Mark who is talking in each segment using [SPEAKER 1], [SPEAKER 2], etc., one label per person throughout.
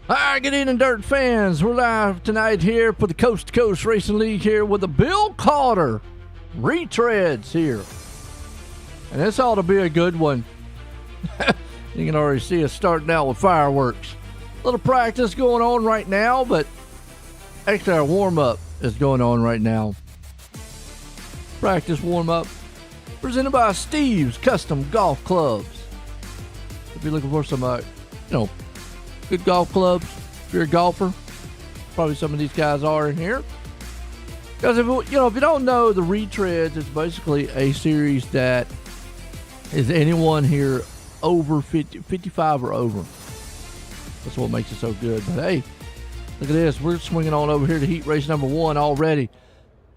[SPEAKER 1] All right, good evening, Dirt fans. We're live tonight here for the Coast to Coast Racing League here with the Bill Calder Retreads here. And this ought to be a good one. You can already see us starting out with fireworks. A little practice going on right now, but actually our warm-up is going on right now. Practice warm-up presented by Steve's Custom Golf Clubs. If you're looking for some, good golf clubs, if you're a golfer, probably some of these guys are in here. Because if you don't know, the Retreads is basically a series that is anyone here over 55 or over. That's what makes it so good. But hey, look at this. We're swinging on over here to heat race number 1 already.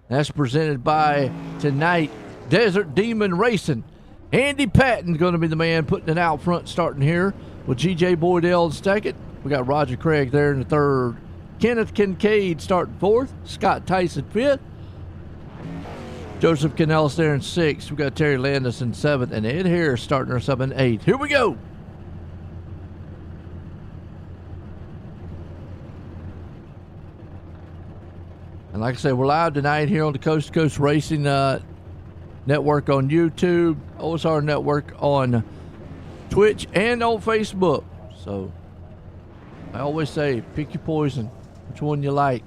[SPEAKER 1] That's presented by tonight Desert Demon Racing. Andy Patton's going to be the man putting it out front, starting here with G.J. Boydell in second. We got Roger Craig there in the third. Kenneth Kincaid starting fourth. Scott Tyson fifth. Joseph Canellis there in sixth. We got Terry Landis in seventh. And Ed Harris starting us up in eighth. Here we go. And like I said, we're live tonight here on the Coast to Coast Racing Network on YouTube, OSR Network on Twitch, and on Facebook. So I always say, pick your poison, which one you like.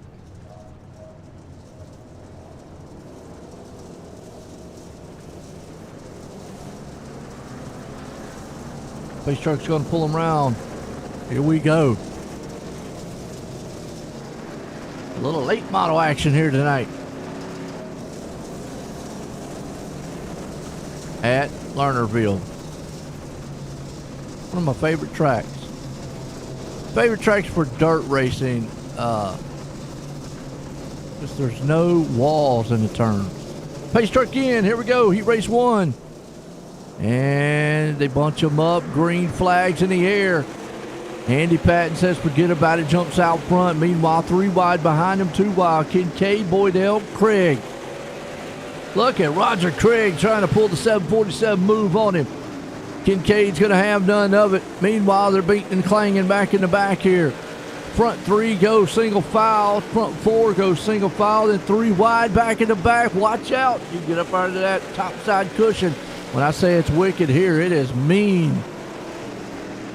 [SPEAKER 1] Space truck's going to pull them around. Here we go. A little late model action here tonight at Lernerville. One of my favorite tracks. Favorite tracks for dirt racing. Just there's no walls in the turns. Pace truck in. Here we go. Heat race 1. And they bunch them up. Green flags in the air. Andy Patton says forget about it, jumps out front. Meanwhile, 3 wide behind him, 2 wide. Kincaid, Boydell, Craig. Look at Roger Craig trying to pull the 747 move on him. Kincaid's going to have none of it. Meanwhile, they're beating and clanging back in the back here. Front 3 goes single file. Front 4 goes single file. Then 3 wide back in the back. Watch out. You get up under that top side cushion. When I say it's wicked here, it is mean.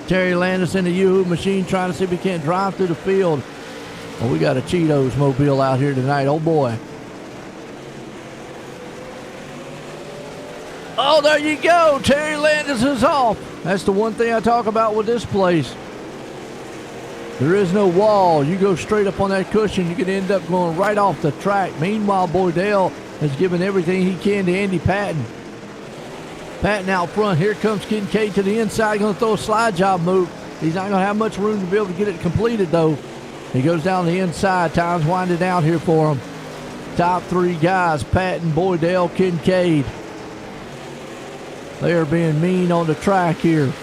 [SPEAKER 1] Terry Landis in the Yoo-Hoo machine trying to see if he can't drive through the field. Well, we got a Cheetos mobile out here tonight. Oh, boy. Oh, there you go. Terry Landis is off. That's the one thing I talk about with this place. There is no wall. You go straight up on that cushion, you can end up going right off the track. Meanwhile, Boydell has given everything he can to Andy Patton. Patton out front. Here comes Kincaid to the inside. Going to throw a slide job move. He's not going to have much room to be able to get it completed, though. He goes down the inside. Time's winding down here for him. Top 3 guys, Patton, Boydell, Kincaid. They are being mean on the track here.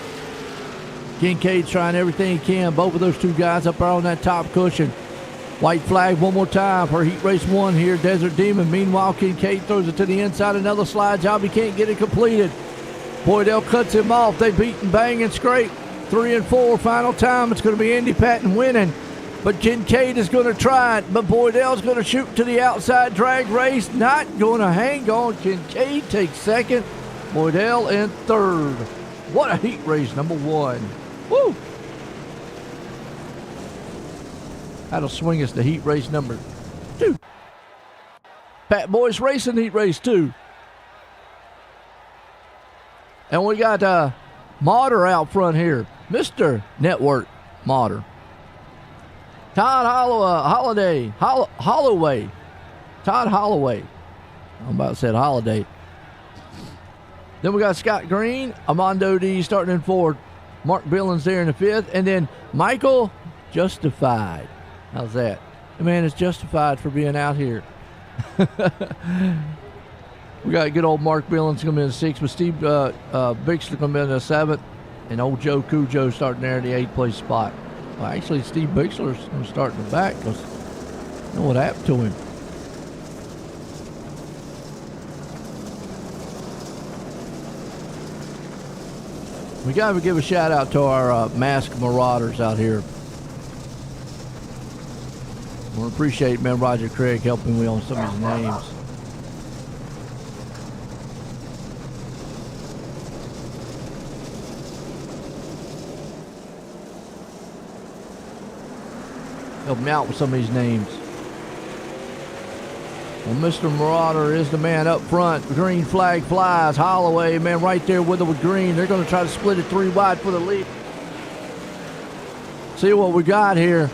[SPEAKER 1] Kincaid's trying everything he can. Both of those 2 guys up there on that top cushion. White flag one more time for heat race 1 here, Desert Demon. Meanwhile, Kincaid throws it to the inside. Another slide job. He can't get it completed. Boydell cuts him off. They beat and bang and scrape. 3 and 4. Final time. It's going to be Andy Patton winning. But Kincaid is going to try it. But Boydell's going to shoot to the outside. Drag race. Not going to hang on. Kincaid takes second. Boydell in third. What a heat race, number 1. Woo! That'll swing us to heat race number 2. Pat Boyce Racing heat race 2. And we got Modder out front here. Mr. Network Modder. Todd Holloway. Todd Holloway. I'm about to say Holiday. Then we got Scott Green, Armando D starting in 4th. Mark Billings there in the 5th. And then Michael Justified. How's that? The man is justified for being out here. We got good old Mark Billings coming in the 6th, with Steve Bixler coming in the 7th, and old Joe Cujo starting there in the 8th place spot. Well, actually, Steve Bixler's going to start in the back because I know what happened to him. We got to give a shout out to our masked marauders out here. I appreciate, man, Roger Craig helping me on some of these names. Help me out with some of these names. Well, Mr. Marauder is the man up front. Green flag flies. Holloway, man, right there with it with green. They're going to try to split it 3 wide for the lead. See what we got here.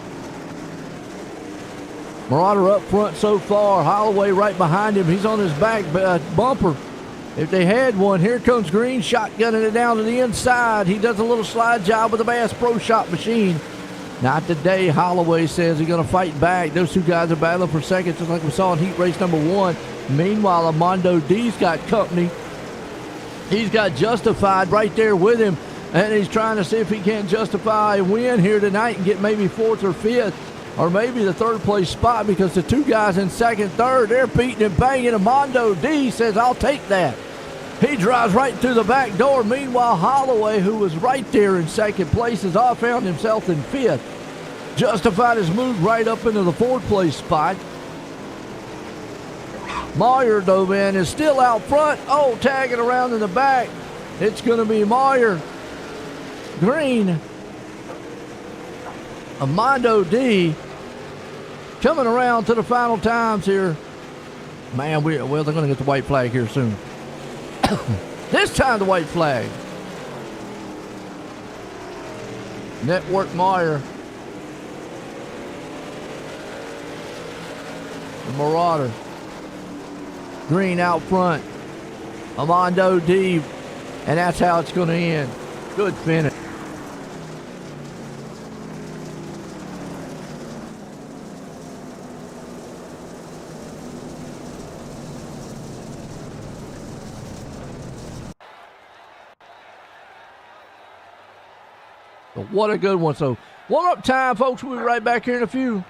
[SPEAKER 1] Marauder up front so far. Holloway right behind him. He's on his back bumper. If they had one, here comes Green shotgunning it down to the inside. He does a little slide job with the Bass Pro Shot machine. Not today, Holloway says he's going to fight back. Those two guys are battling for seconds, just like we saw in heat race number 1. Meanwhile, Armando D's got company. He's got Justified right there with him, and he's trying to see if he can't justify a win here tonight and get maybe 4th or 5th, or maybe the 3rd place spot, because the two guys in 2nd, 3rd, they're beating and banging. Armando D says, I'll take that. He drives right through the back door. Meanwhile, Holloway, who was right there in 2nd place, has all found himself in 5th. Justified has moved right up into the 4th place spot. Moyer, though, man, is still out front. Oh, tagging around in the back. It's going to be Moyer, Green, Armando D coming around to the final times here. Man, they're going to get the white flag here soon. This time the white flag. Network Meyer. The Marauder. Green out front. Armando D. And that's how it's going to end. Good finish. But what a good one. So, warm-up time, folks. We'll be right back here in a few.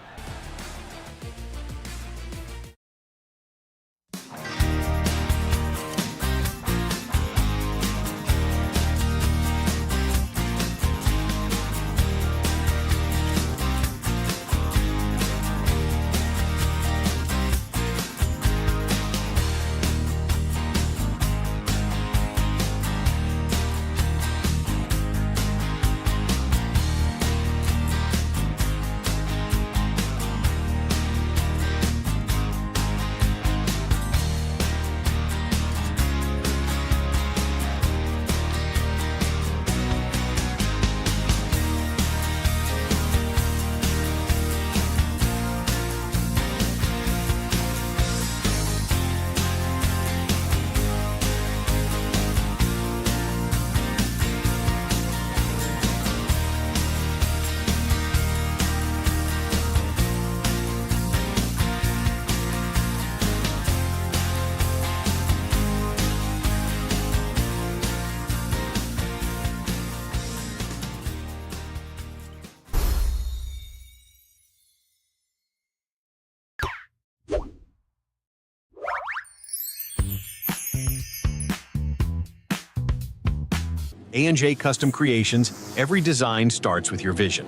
[SPEAKER 2] A&J Custom Creations, every design starts with your vision.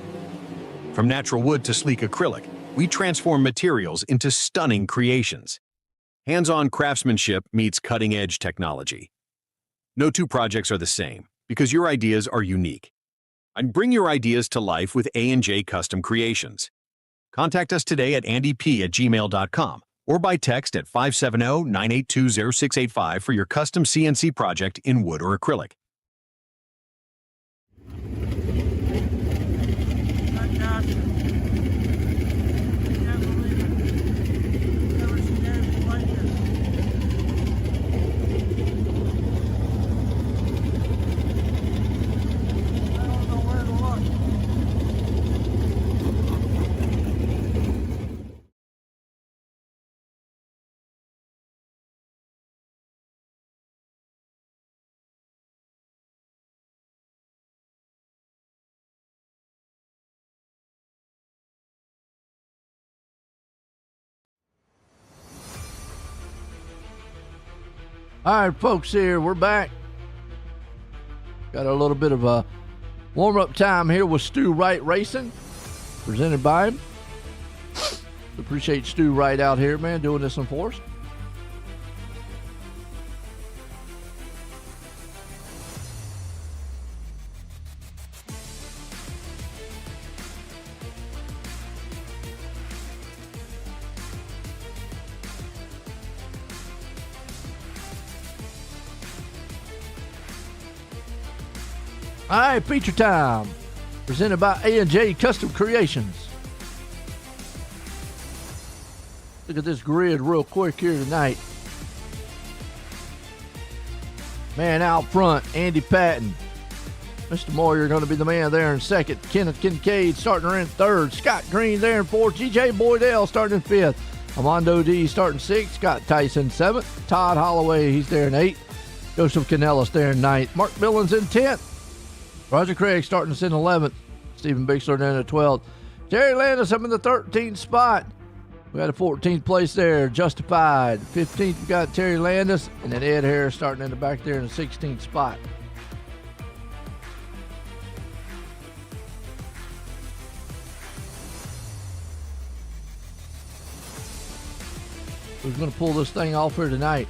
[SPEAKER 2] From natural wood to sleek acrylic, we transform materials into stunning creations. Hands-on craftsmanship meets cutting-edge technology. No two projects are the same, because your ideas are unique. And bring your ideas to life with A&J Custom Creations. Contact us today at andyp@gmail.com or by text at 570-982-0685 for your custom CNC project in wood or acrylic.
[SPEAKER 1] All right, folks, here we're back. Got a little bit of a warm-up time here with Stu Wright Racing, presented by him. Appreciate Stu right out here, man, doing this one for us. All right, feature time. Presented by A&J Custom Creations. Look at this grid real quick here tonight. Man out front, Andy Patton. Mr. Moyer going to be the man there in second. Kenneth Kincaid starting in third. Scott Green there in fourth. G.J. Boydell starting in fifth. Armando D starting sixth. Scott Tyson seventh. Todd Holloway, he's there in eighth. Joseph Canellis there in ninth. Mark Billings in 10th. Roger Craig starting us in 11th. Stephen Bixler there in the 12th. Jerry Landis up in the 13th spot. We got a 14th place there, Justified. 15th, we got Terry Landis, and then Ed Harris starting in the back there in the 16th spot. Who's going to pull this thing off here tonight?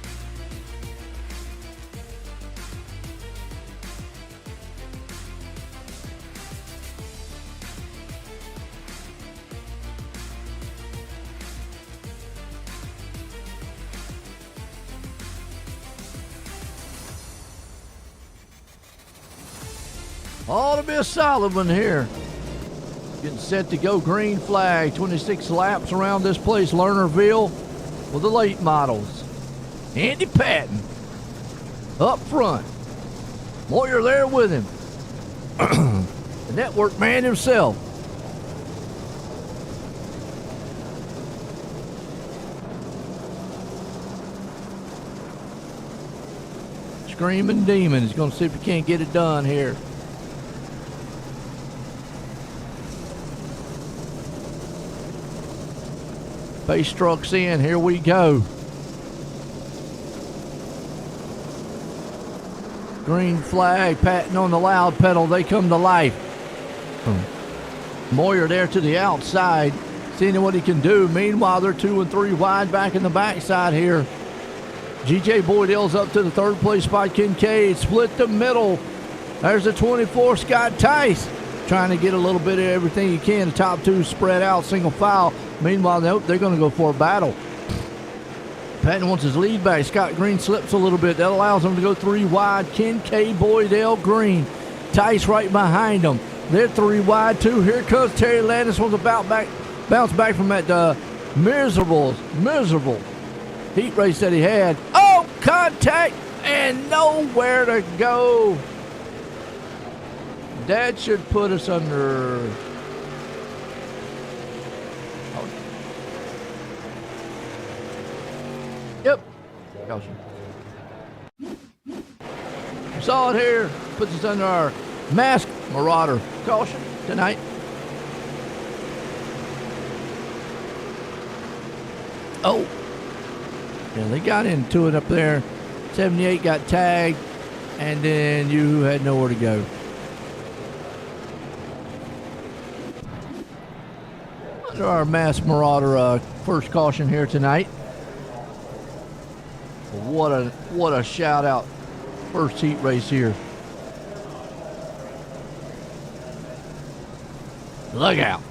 [SPEAKER 1] Ought to be a solid one here. Getting set to go green flag. 26 laps around this place, Lernerville, with the late models. Andy Patton up front. Moyer there with him. The network man himself. Screaming Demon. He's going to see if he can't get it done here. Pace trucks in. Here we go. Green flag. Patton on the loud pedal. They come to life. Moyer there to the outside, seeing what he can do. Meanwhile, they're 2 and 3 wide back in the backside here. G.J. Boydell's up to the third place spot. Kincaid split the middle. There's the 24, Scott Tice. Trying to get a little bit of everything he can. The top two spread out, single file. Meanwhile, nope, they're going to go for a battle. Patton wants his lead back. Scott Green slips a little bit. That allows him to go 3 wide. Kincaid, Boydell, Green. Tice right behind them. They're 3 wide, too. Here comes Terry Landis. Wants to bounce back from that miserable heat race that he had. Oh, contact and nowhere to go. That should put us under. Oh. Yep. Caution. Saw it here. Puts us under our mask marauder caution tonight. Oh. Yeah, they got into it up there. 78 got tagged, and then you had nowhere to go. Under our mass marauder first caution here tonight. What a shout out first heat race here. Look out.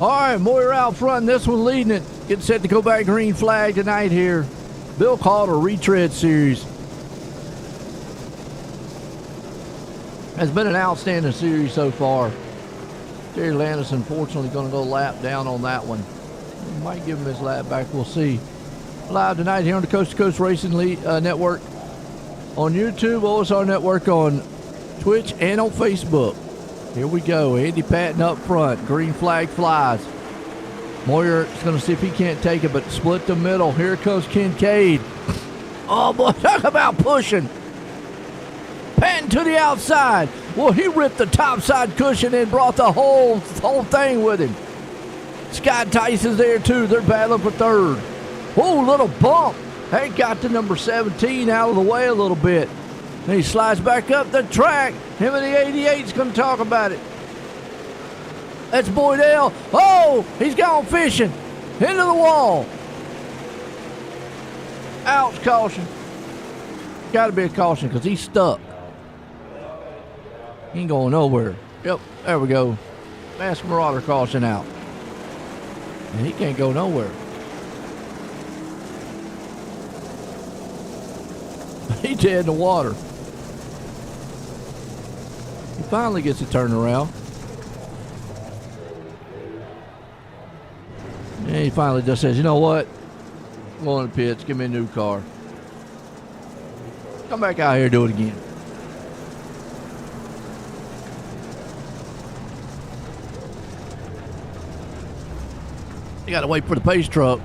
[SPEAKER 1] All right, Moyer out front, this one leading it. Getting set to go back green flag tonight here. Bill Calder Retread Series. Has been an outstanding series so far. Jerry Landis, unfortunately, going to go lap down on that one. Might give him his lap back. We'll see. Live tonight here on the Coast to Coast Racing Network on YouTube, OSR Network on Twitch and on Facebook. Here we go. Andy Patton up front. Green flag flies. Moyer is going to see if he can't take it, but split the middle. Here comes Kincaid. Oh, boy, talk about pushing. Patton to the outside. Well, he ripped the top side cushion and brought the whole thing with him. Scott Tyson's there, too. They're battling for third. Oh, little bump. That got to number 17 out of the way a little bit. And he slides back up the track. Him and the 88's going to talk about it. That's Boydell. Oh, he's gone fishing. Into the wall. Ouch, caution. Got to be a caution because he's stuck. He ain't going nowhere. Yep, there we go. Masked Marauder caution out. And he can't go nowhere. He's dead in the water. He finally gets it turned around. And he finally just says, you know what? I'm going to the pits. Give me a new car. Come back out here and do it again. You got to wait for the pace truck.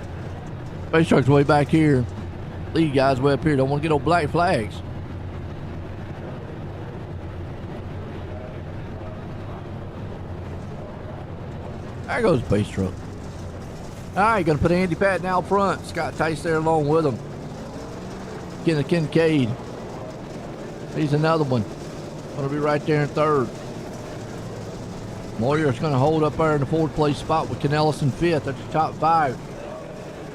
[SPEAKER 1] Pace truck's way back here. Lead guys way up here. Don't want to get no black flags. There goes the pace truck. All right, going to put Andy Patton out front. Scott Tice there along with him. Getting a Kincaid. He's another one. Going to be right there in third. Moyer's going to hold up there in the fourth place spot with Canellis in fifth. That's the top five.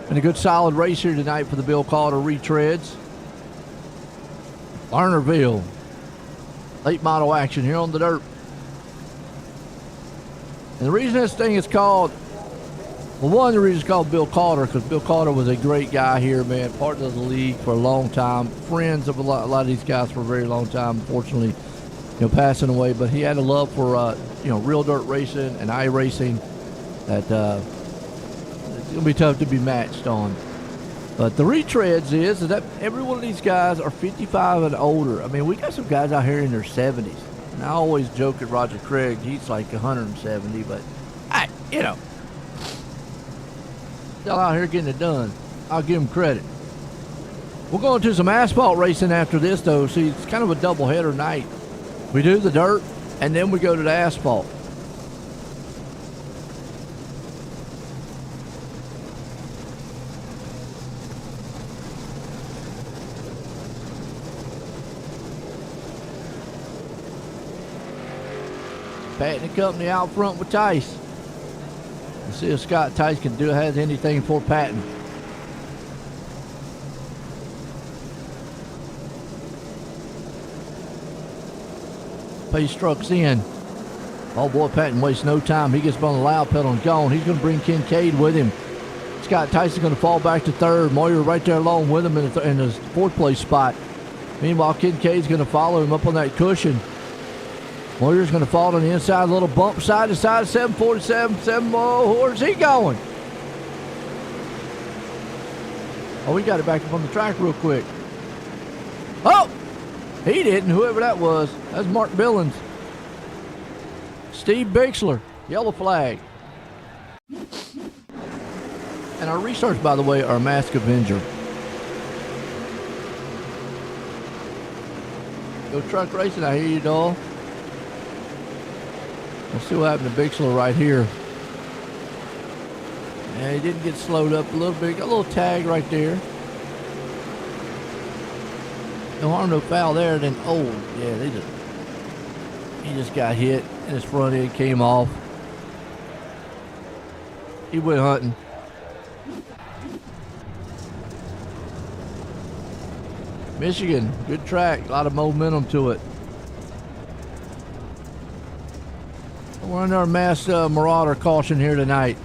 [SPEAKER 1] And a good solid race here tonight for the Bill Calder Retreads. Lernerville. Late model action here on the dirt. And the reason this thing is called, well, one of the reasons it's called Bill Calder, because Bill Calder was a great guy here, man. Part of the league for a long time. Friends of a lot of these guys for a very long time. Unfortunately, passing away. But he had a love for, real dirt racing and iRacing that it's going to be tough to be matched on. But the retreads is that every one of these guys are 55 and older. I mean, we got some guys out here in their 70s. And I always joke at Roger Craig. He's like 170, but still out here getting it done. I'll give him credit. We're going to some asphalt racing after this, though. See, it's kind of a double-header night. We do the dirt, and then we go to the asphalt. Patton and company out front with Tice. Let's see if Scott Tice has anything for Patton. Pace truck's in. Oh boy, Patton wastes no time. He gets on the loud pedal and gone. He's going to bring Kincaid with him. Scott Tice is going to fall back to third. Moyer right there along with him in his fourth place spot. Meanwhile, Kincaid's going to follow him up on that cushion. Moyer's going to fall on the inside, a little bump side to side, 747, where's he going? Oh, we got it back up on the track real quick. Oh, he didn't, whoever that was. That's Mark Billings. Steve Bixler, yellow flag. And our restarts, by the way, are Mask Avenger. Go truck racing, I hear you, doll. Let's see what happened to Bixler right here. Yeah, he didn't get slowed up a little bit. Got a little tag right there. No harm, no foul there. Then, he just got hit and his front end came off. He went hunting. Michigan, good track. A lot of momentum to it. We're under our mass Marauder caution here tonight.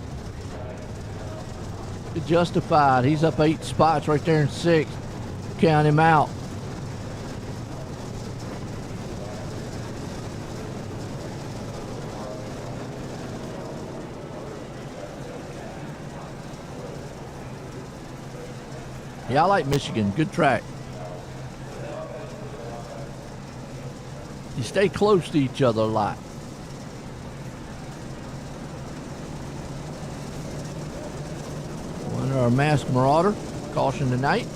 [SPEAKER 1] Justified. He's up 8 spots right there in 6th. Count him out. Yeah, I like Michigan. Good track. You stay close to each other a lot. Under our masked marauder. Caution tonight.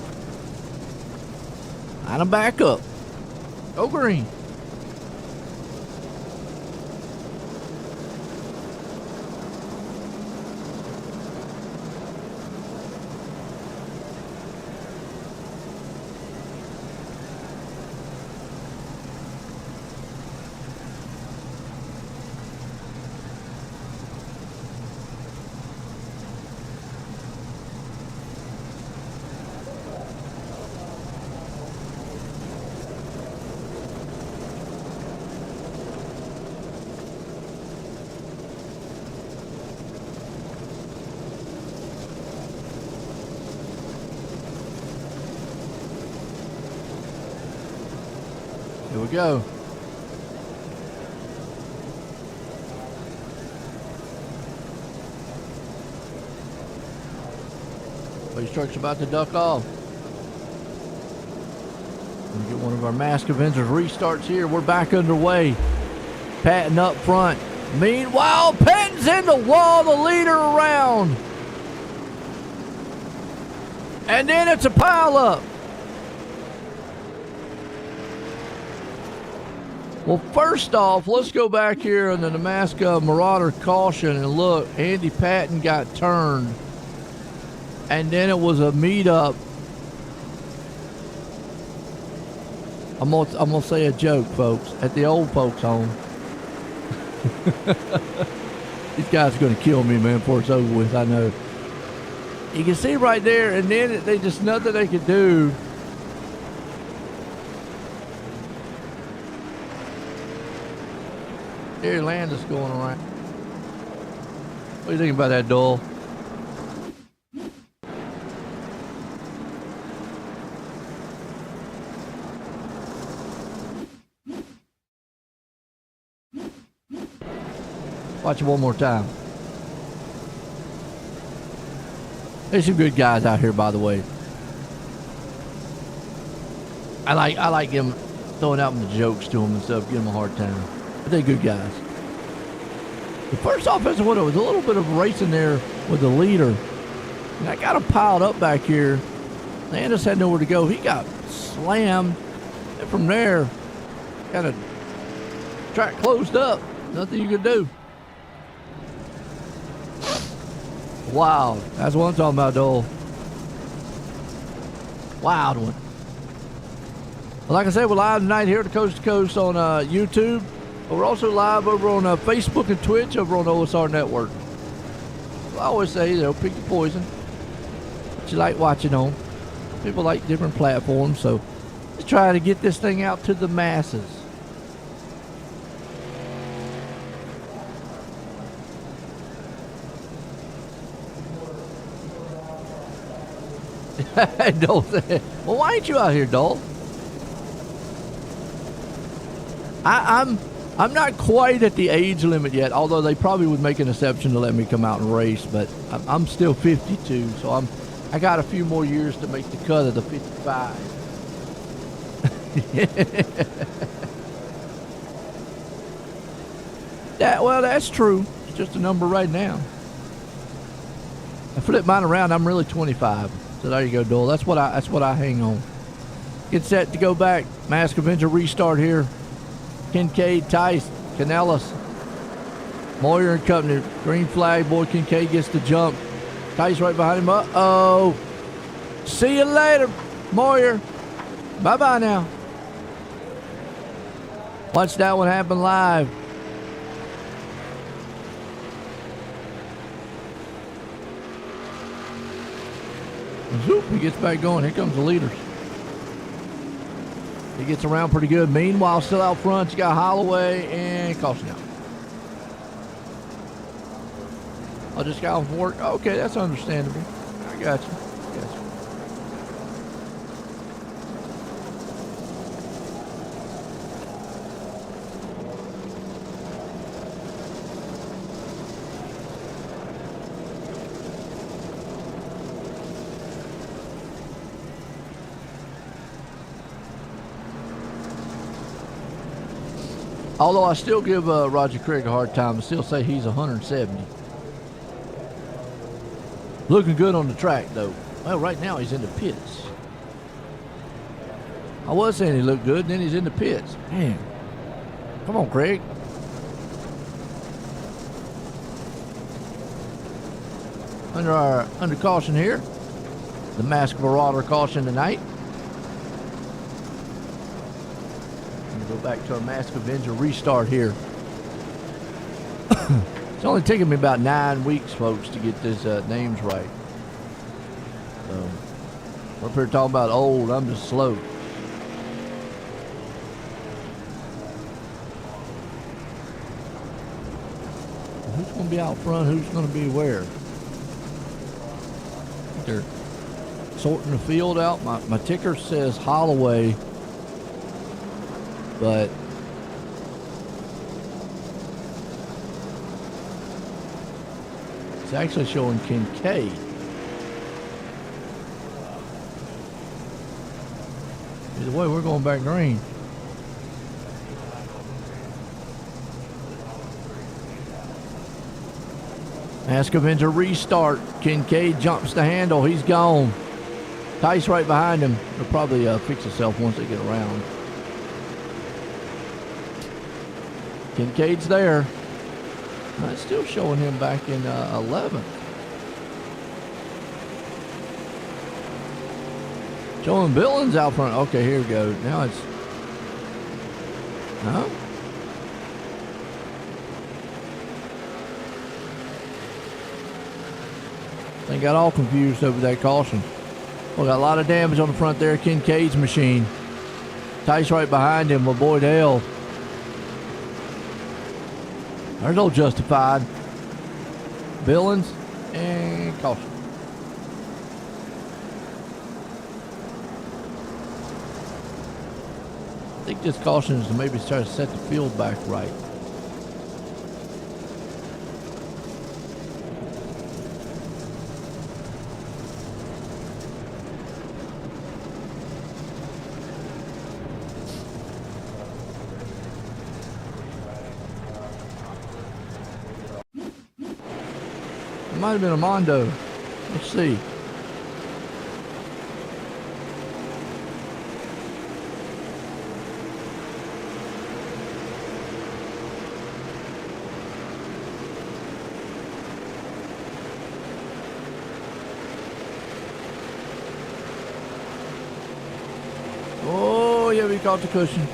[SPEAKER 1] Line them back up. Go green. Here we go. These truck's about to duck off. We get one of our Mask Avengers restarts here. We're back underway. Patton up front. Meanwhile, Patton's in the wall, the leader around. And then it's a pile up. Well, first off, let's go back here in the Nebraska Marauder caution and look. Andy Patton got turned. And then it was a meetup. I'm gonna say a joke, folks, at the old folks' home. These guys are gonna kill me, man, before it's over with, I know. You can see right there, and then they just nothing they could do. Gary Landis going around. What do you think about that, Doyle? Watch it one more time. There's some good guys out here, by the way. I like them throwing out the jokes to them and stuff, giving them a hard time. But they're good guys. The first offensive window was a little bit of racing there with the leader. And I got him piled up back here. Landis had nowhere to go. He got slammed. And from there, got a track closed up. Nothing you could do. Wow. That's what I'm talking about, Dole. Wild one. Well, like I said, we're live tonight here at the Coast to Coast on YouTube. But we're also live over on Facebook and Twitch over on the OSR Network. I always say, you know, pick your poison. What you like watching on. People like different platforms, so let's try to get this thing out to the masses. Dole, well, why ain't you out here, Dole? I'm not quite at the age limit yet, although they probably would make an exception to let me come out and race, but I'm still 52, so I got a few more years to make the cut of the 55. Well, that's true. It's just a number right now. I flip mine around, I'm really 25. So there you go, Dole. That's what I hang on. Get set to go back. Mask Avenger restart here. Kincaid, Tice, Canellis, Moyer and company. Green flag. Boy Kincaid gets the jump. Tice right behind him. Uh-oh. See you later, Moyer. Bye-bye now. Watch that one happen live. Zoop, he gets back going. Here comes the leaders. He gets around pretty good. Meanwhile, still out front, you got Holloway and Caution out. I just got off work. Okay, that's understandable. I got you. Although I still give Roger Craig a hard time, I still say he's 170. Looking good on the track, though. Well, right now he's in the pits. I was saying he looked good, and then he's in the pits. Man, come on, Craig. Under caution here. The Mask Marauder caution tonight. I'm gonna go back to our Mask Avenger restart here. It's only taken me about 9 weeks, folks, to get these names right. So, we're up here talking about old. I'm just slow. Who's going to be out front? Who's going to be where? They're sorting the field out. My ticker says Holloway, but it's actually showing Kincaid. Either way, we're going back green. Mask Avenger restart. Kincaid jumps the handle. He's gone. Tice right behind him. He'll probably fix himself once they get around. Kincaid's there. It's still showing him back in 11th. Showing Billings out front. Okay, here we go. Now it's... No? They got all confused over that caution. Well, got a lot of damage on the front there. Kincaid's machine. Tice right behind him. My boy Dale. There's no Justified. Billings and caution. I think this caution is to maybe try to set the field back right. It might have been a Mondo. Let's see. Oh, yeah, we caught the cushion.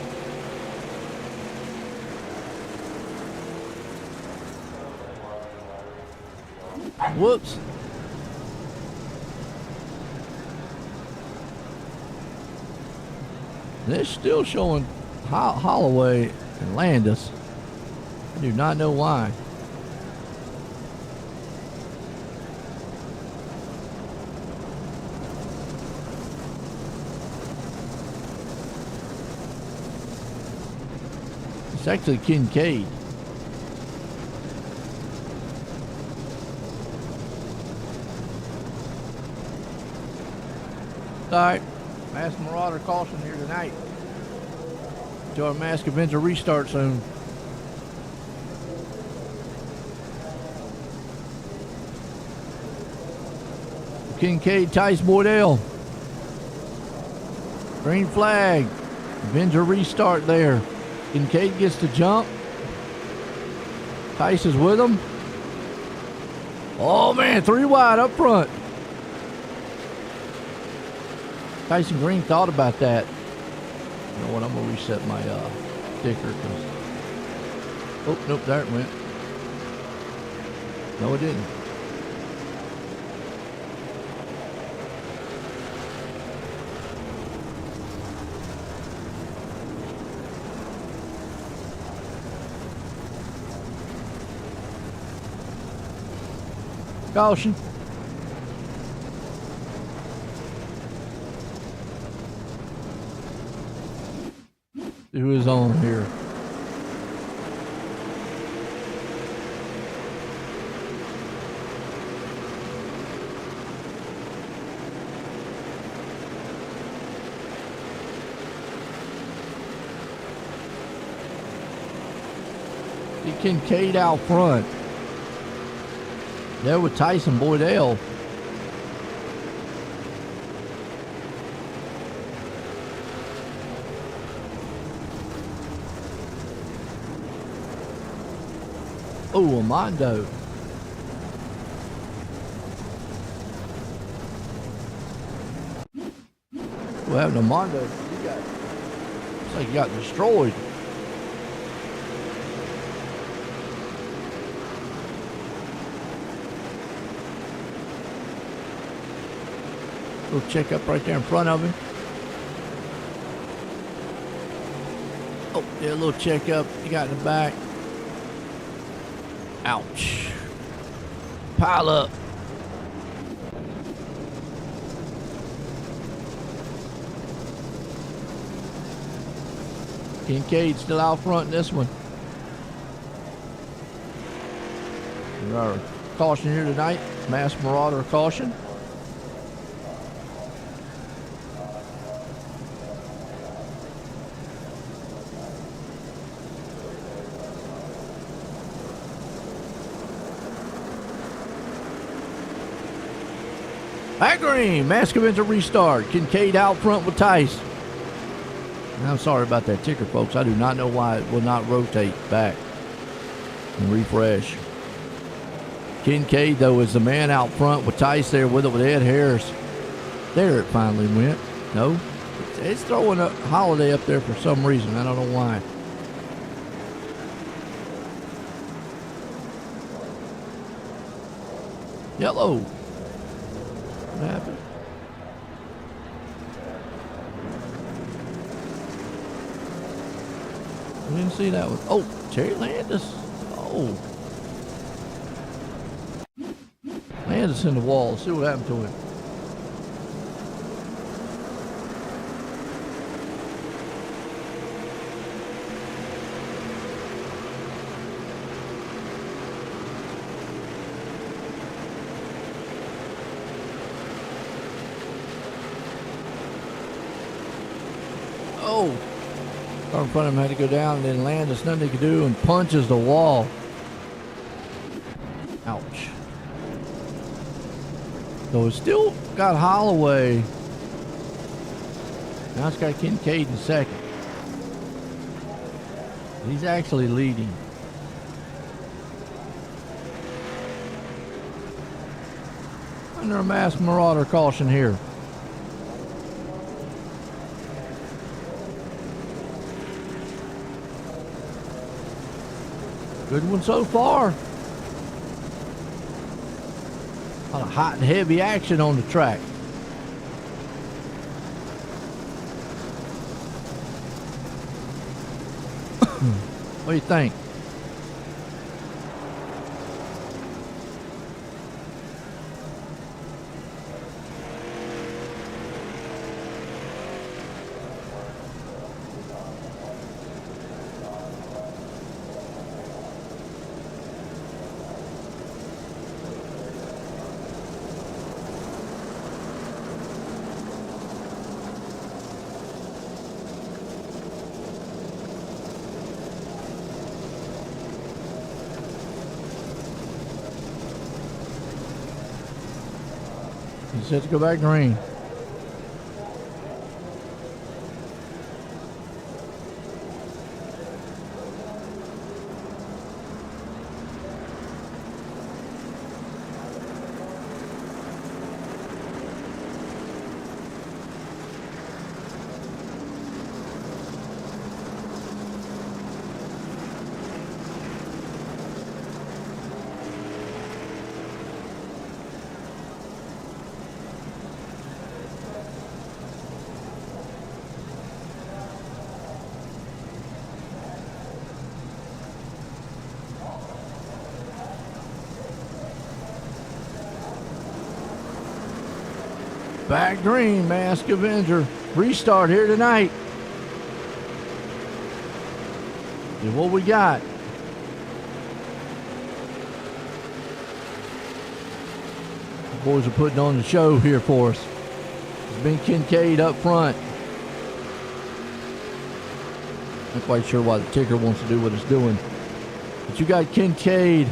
[SPEAKER 1] Whoops. They're still showing Holloway and Landis. I do not know why. It's actually Kincaid. All right, Mask Marauder caution here tonight. To our Mask Avenger restart soon. Kincaid, Tice, Boydell. Green flag. Avenger restart there. Kincaid gets the jump. Tice is with him. Oh man, 3 wide up front. Tyson Green thought about that. You know what? I'm gonna reset my sticker. Oh nope, there it went. No, it didn't. Caution. Who is on here? See Kincaid out front. There with Tyson Boydell. Oh, Armando. What happened to Armando? Looks like he got destroyed. Little check up right there in front of him. Oh, yeah, a little check up. He got in the back. Ouch. Pile up. Kincaid still out front in this one. Our caution here tonight, Mass Marauder caution. At green, Mask Avenger restart. Kincaid out front with Tice. I'm sorry about that ticker, folks. I do not know why it will not rotate back and refresh. Kincaid, though, is the man out front with Tice there with it with Ed Harris. There it finally went. No, it's throwing a Holiday up there for some reason. I don't know why. Yellow. What happened? I didn't see that one. Oh, Terry Landis. Oh. Landis in the wall. Let's see what happened to him. Oh. Car in front of him had to go down, and then Landis, nothing he could do, and punches the wall. Ouch. So it's still got Holloway. Now it's got Kincaid in second. He's actually leading. Under a Mass Marauder caution here. Good one so far. A lot of hot and heavy action on the track. What do you think? He's set to go back green. Back green, Mask Avenger. Restart here tonight. And what we got? The boys are putting on the show here for us. It's been Kincaid up front. Not quite sure why the ticker wants to do what it's doing. But you got Kincaid.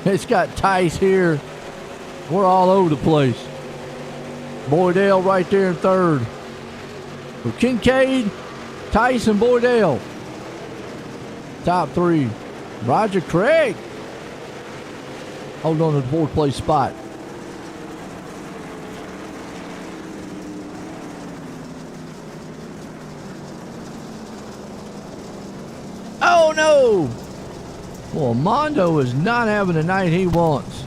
[SPEAKER 1] It's got Tice here. We're all over the place. Boydell right there in third. With Kincaid, Tice, and Boydell. Top three. Roger Craig holding on to the fourth place spot. Oh no! Well, Mondo is not having the night he wants.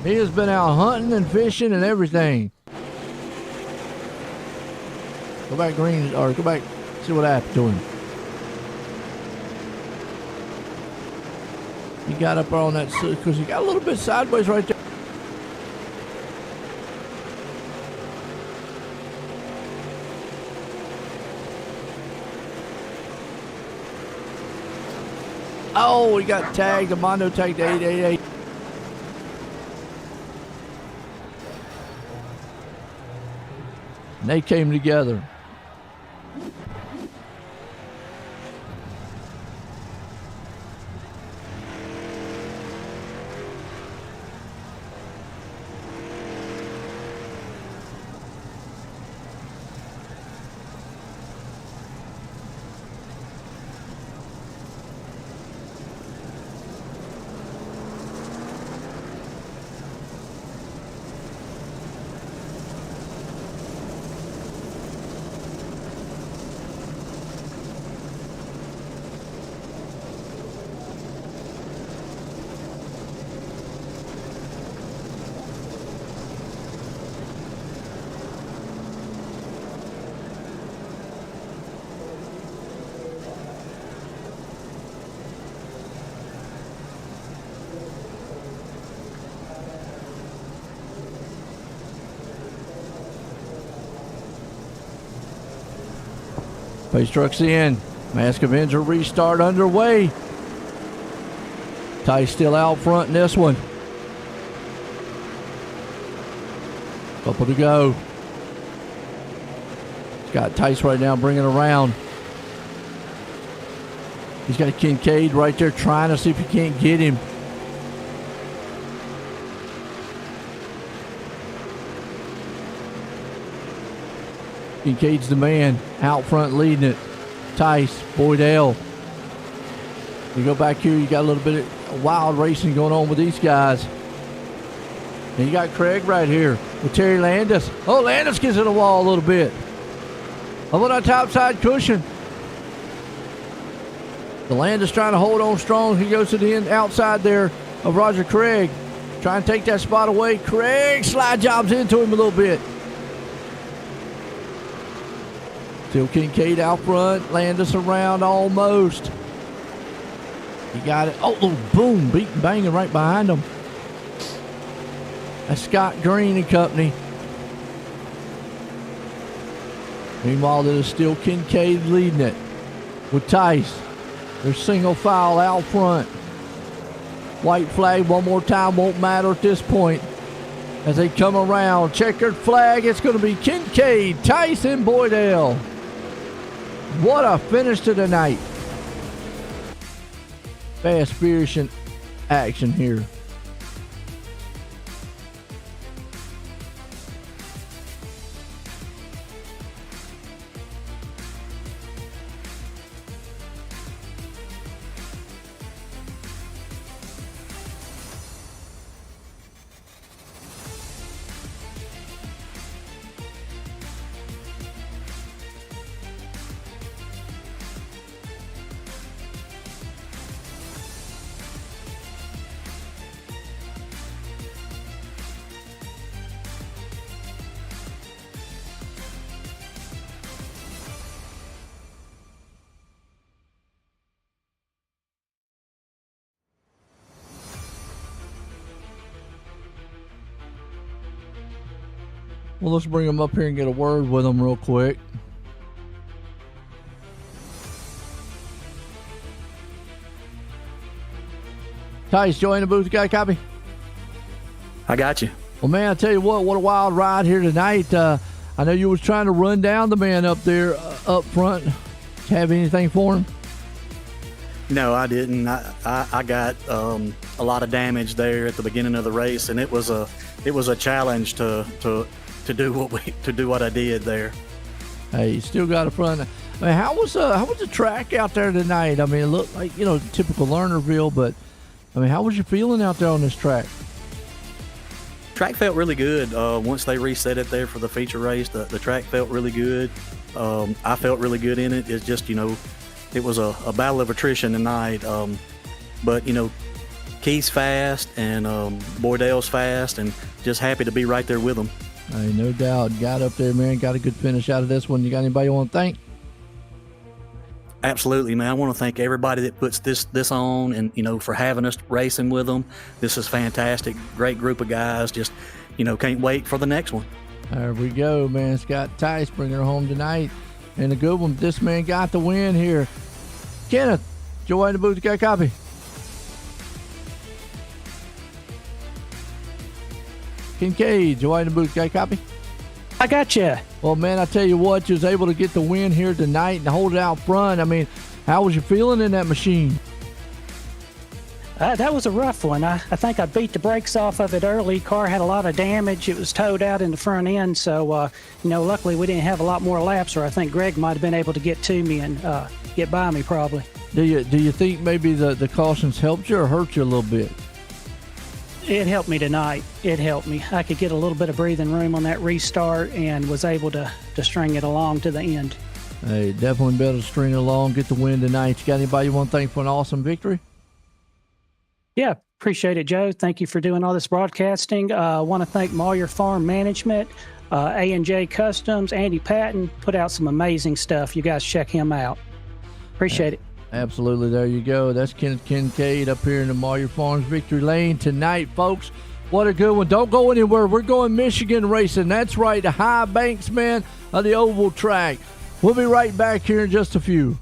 [SPEAKER 1] He has been out hunting and fishing and everything. Go back green, or go back, see what happened to him. He got up on that, because he got a little bit sideways right there. Oh, he got tagged. Mondo tagged 888. And they came together. Pace trucks in. Mask Avenger restart underway. Tice still out front in this one. Couple to go. He's got Tice right now bringing around. He's got Kincaid right there trying to see if he can't get him. Kincaid's the man out front leading it. Tice, Boydell. You go back here, you got a little bit of wild racing going on with these guys. And you got Craig right here with Terry Landis. Oh, Landis gets in the wall a little bit. Up on that top side cushion. The Landis trying to hold on strong. He goes to the end outside there of Roger Craig. Trying to take that spot away. Craig slide jobs into him a little bit. Still Kincaid out front. Landis around almost. He got it. Oh, little boom. Beating, banging right behind him. That's Scott Green and company. Meanwhile, it is still Kincaid leading it with Tice. They're single file out front. White flag one more time won't matter at this point. As they come around, checkered flag, it's going to be Kincaid, Tice, and Boydell. What a finish to the night. Fast, fierce action here. Well, let's bring them up here and get a word with them real quick. Tice, join the booth. Got a copy?
[SPEAKER 3] I got you.
[SPEAKER 1] Well, man, I tell you what a wild ride here tonight. I know you was trying to run down the man up there up front Have anything for him?
[SPEAKER 3] No, I didn't. I got a lot of damage there at the beginning of the race, and it was a challenge to do what I did there.
[SPEAKER 1] Hey, you still got a front. I mean, how was the track out there tonight? I mean, it looked like, you know, typical Lernerville, but I mean, how was you feeling out there on this track?
[SPEAKER 3] Track felt really good. Once they reset it there for the feature race, the track felt really good. I felt really good in it. It's just, you know, it was a battle of attrition tonight. But, you know, Keith's fast and Boydell's fast, and just happy to be right there with them.
[SPEAKER 1] Hey, no doubt. Got up there, man. Got a good finish out of this one. You got anybody you want to thank?
[SPEAKER 3] Absolutely, man. I want to thank everybody that puts this on, and, you know, for having us racing with them. This is fantastic. Great group of guys. Just, you know, can't wait for the next one.
[SPEAKER 1] There we go, man. Scott Tice bringing her home tonight. And a good one. This man got the win here. Kenneth, Joy in the booth, got a copy. Kincaid, Joy in the booth, got a copy.
[SPEAKER 4] I got you.
[SPEAKER 1] Well, man, I tell you what, you was able to get the win here tonight and hold it out front. I mean, how was you feeling in that machine?
[SPEAKER 4] That was a rough one. I think I beat the brakes off of it early. Car had a lot of damage. It was towed out in the front end. So, you know, luckily we didn't have a lot more laps, or I think Greg might have been able to get to me and get by me probably.
[SPEAKER 1] Do you think maybe the cautions helped you or hurt you a little bit?
[SPEAKER 4] It helped me tonight. It helped me. I could get a little bit of breathing room on that restart and was able to string it along to the end.
[SPEAKER 1] Hey, definitely better to string it along, get the win tonight. You got anybody you want to thank for an awesome victory?
[SPEAKER 4] Yeah, appreciate it, Joe. Thank you for doing all this broadcasting. I want to thank Moyer Farm Management, A&J Customs, Andy Patton, put out some amazing stuff. You guys check him out. Appreciate it.
[SPEAKER 1] Absolutely. There you go. That's Kenneth Kincaid up here in the Moyer Farms Victory Lane tonight, folks. What a good one. Don't go anywhere. We're going Michigan racing. That's right, the high banks, man, of the oval track. We'll be right back here in just a few.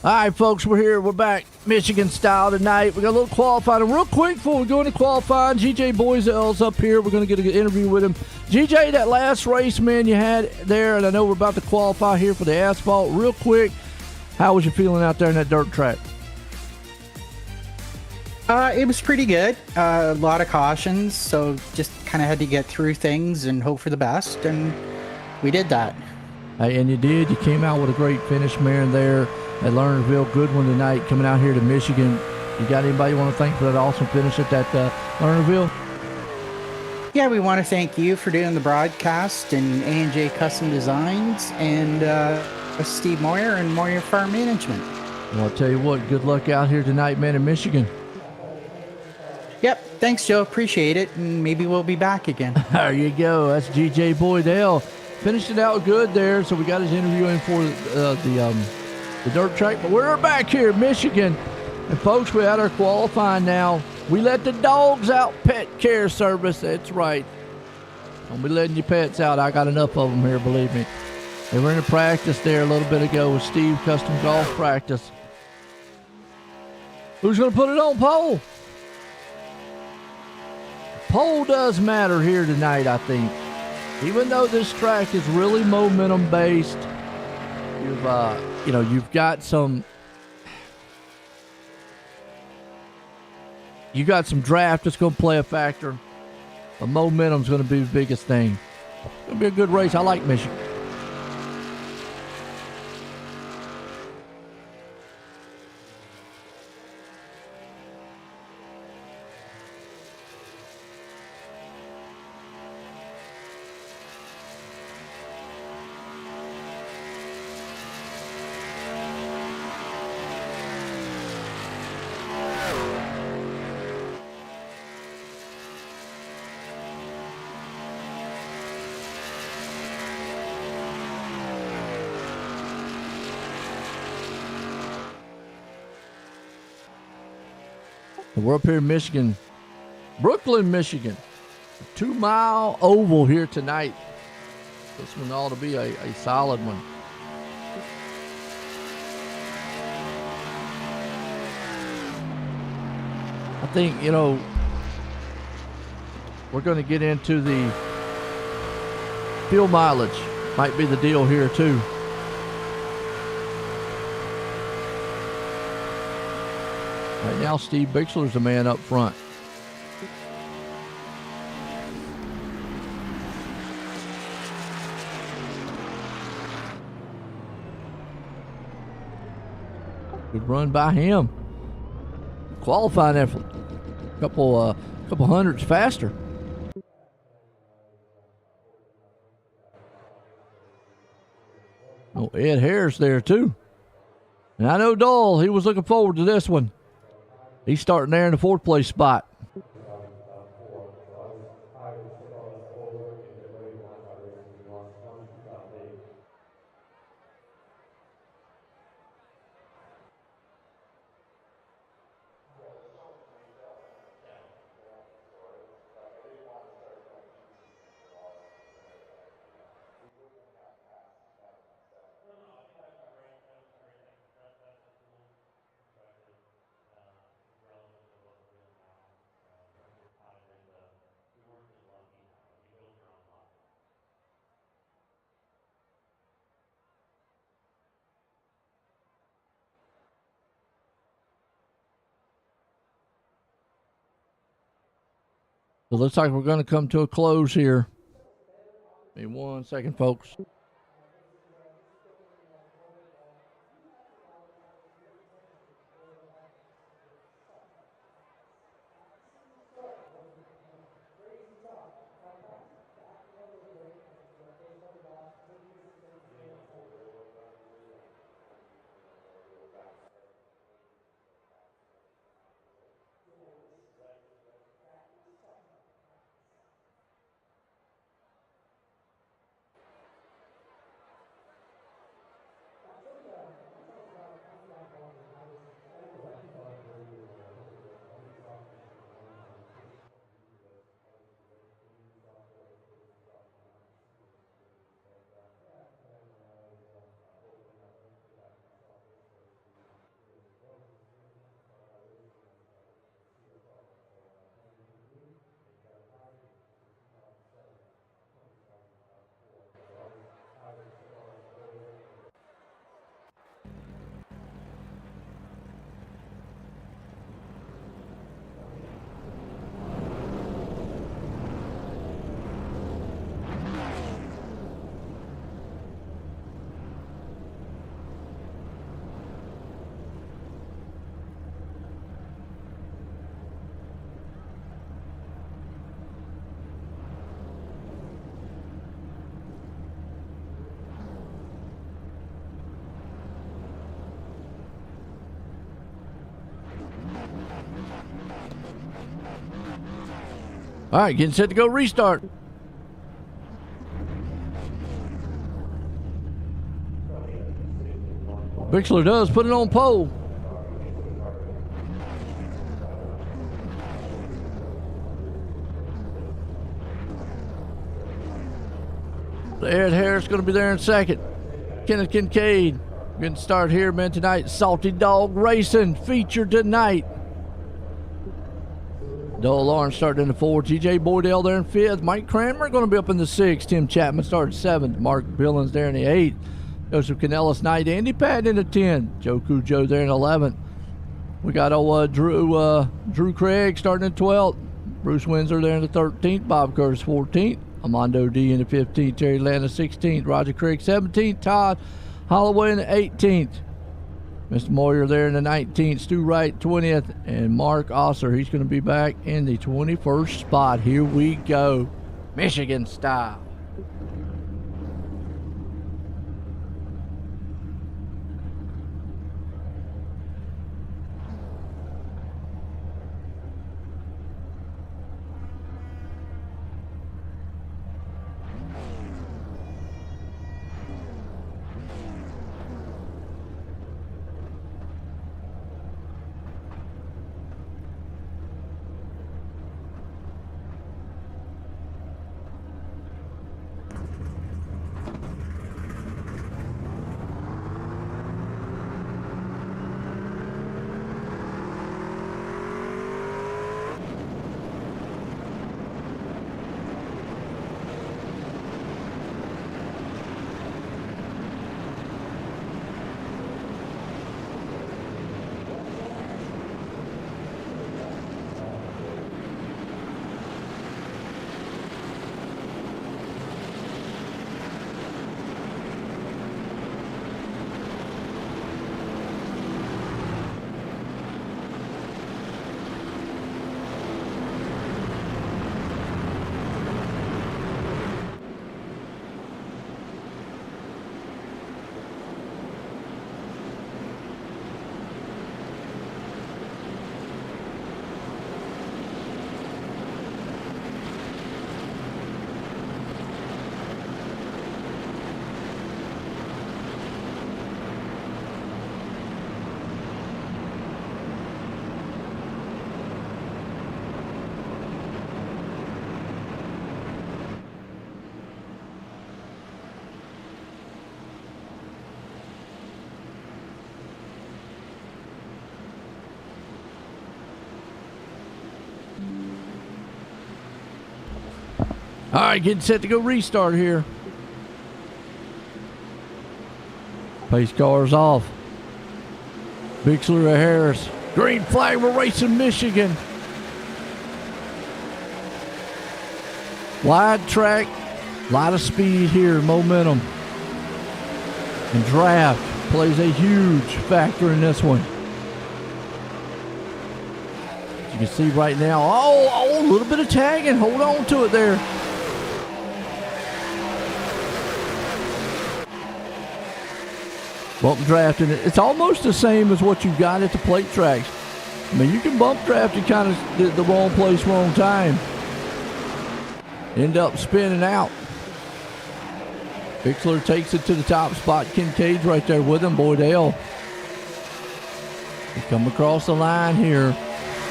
[SPEAKER 1] All right, folks, we're here. We're back Michigan style tonight. We got a little qualifying. And real quick before we go into qualifying, GJ Boyzell's up here. We're going to get an interview with him. GJ, that last race, man, you had there, and I know we're about to qualify here for the asphalt. Real quick, how was you feeling out there in that dirt track?
[SPEAKER 5] It was pretty good. A lot of cautions, so just kind of had to get through things and hope for the best, and we did that.
[SPEAKER 1] Hey, and you did. You came out with a great finish, man, there at Lernerville. Good one tonight coming out here to Michigan. You got anybody you want to thank for that awesome finish at that Lernerville?
[SPEAKER 5] Yeah, we want to thank you for doing the broadcast and A&J Custom Designs and Steve Moyer and Moyer Farm Management.
[SPEAKER 1] Well, I'll tell you what, good luck out here tonight, man, in Michigan.
[SPEAKER 5] Yep, thanks, Joe. Appreciate it, and maybe we'll be back again.
[SPEAKER 1] There you go. That's GJ Boydell. Finished it out good there, so we got his interview in for the dirt track. But we're back here in Michigan. And, folks, we're at our qualifying now. We let the dogs out, pet care service. That's right. Don't be letting your pets out. I got enough of them here, believe me. They were in a practice there a little bit ago with Steve, custom golf practice. Who's going to put it on pole? Pole does matter here tonight, I think. Even though this track is really momentum based, you've got some draft that's going to play a factor. But momentum's going to be the biggest thing. It's going to be a good race. I like Michigan. We're up here in Michigan, Brooklyn, Michigan. 2 Mile Oval here tonight. This one ought to be a solid one. I think, we're going to get into the fuel mileage. Might be the deal here, too. Right now, Steve Bixler's the man up front. Good run by him. Qualifying effort. Couple hundreds faster. Oh, Ed Harris there too. And I know Dole, he was looking forward to this one. He's starting there in the 4th place spot. So it looks like we're going to come to a close here. Give me 1 second, folks. All right, getting set to go restart. Bixler does put it on pole. Ed Harris going to be there in second. Kenneth Kincaid getting started here, man, tonight. Salty Dog Racing featured tonight. Dole Lawrence starting in the fourth. TJ Boydell there in fifth. Mike Cranmer going to be up in the sixth. Tim Chapman started seventh. Mark Billings there in the eighth. Joseph Canellis Knight. Andy Patton in the 10th. Joe Cujo there in 11th. We got Drew Craig starting in 12th. Bruce Windsor there in the 13th. Bob Curtis 14th. Armando D in the 15th. Terry Landa 16th. Roger Craig 17th. Todd Holloway in the 18th. Mr. Moyer there in the 19th. Stu Wright 20th. And Mark Osser, he's going to be back in the 21st spot. Here we go. Michigan style. All right, getting set to go restart here. Pace cars off. Bixler of Harris. Green flag, we're racing Michigan. Wide track, lot of speed here, momentum. And draft plays a huge factor in this one. As you can see right now, a little bit of tagging. Hold on to it there. Bump drafting, it's almost the same as what you got at the plate tracks. I mean, you can bump draft and kind of the wrong place, wrong time. End up spinning out. Bixler takes it to the top spot. Kincaid's right there with him. Boydell. They come across the line here.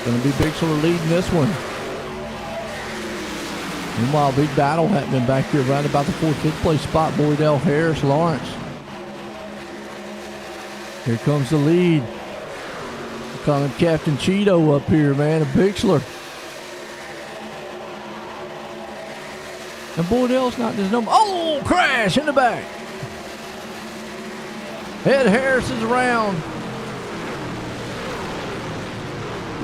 [SPEAKER 1] Going to be Bixler leading this one. Meanwhile, big battle happening back here right about the 4th, 5th place spot. Boydell, Harris, Lawrence. Here comes the lead. We're calling Captain Cheeto up here, man, and Bixler. And Boydell's not his number. Oh, crash in the back. Ed Harris is around.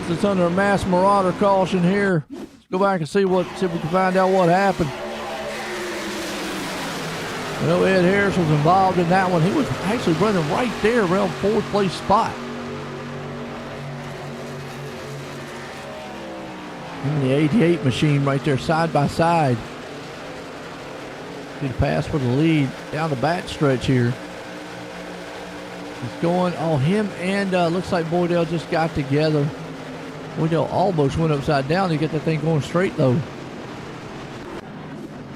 [SPEAKER 1] This is under a mass marauder caution here. Let's go back and see if we can find out what happened. I know Ed Harris was involved in that one. He was actually running right there around 4th place spot. And the 88 machine right there side by side. See the pass for the lead down the back stretch here. He's going, him and looks like Boydell just got together. We almost went upside down to get that thing going straight, though.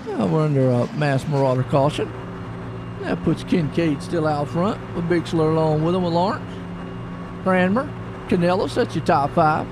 [SPEAKER 1] Now we're under a mass marauder caution. That puts Kincaid still out front with Bixler along with him with Lawrence. Cranmer, Canellis, that's your top 5.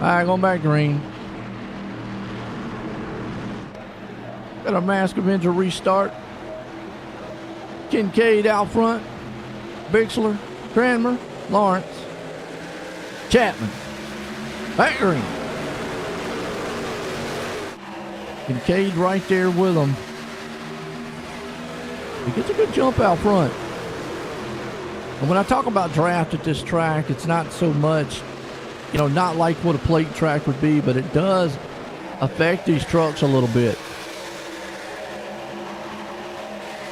[SPEAKER 1] All right, going back green. Got a mask of engine restart. Kincaid out front. Bixler, Cranmer, Lawrence, Chapman. Back green. Kincaid right there with them. He gets a good jump out front. And when I talk about draft at this track, it's not so much, not like what a plate track would be, but it does affect these trucks a little bit.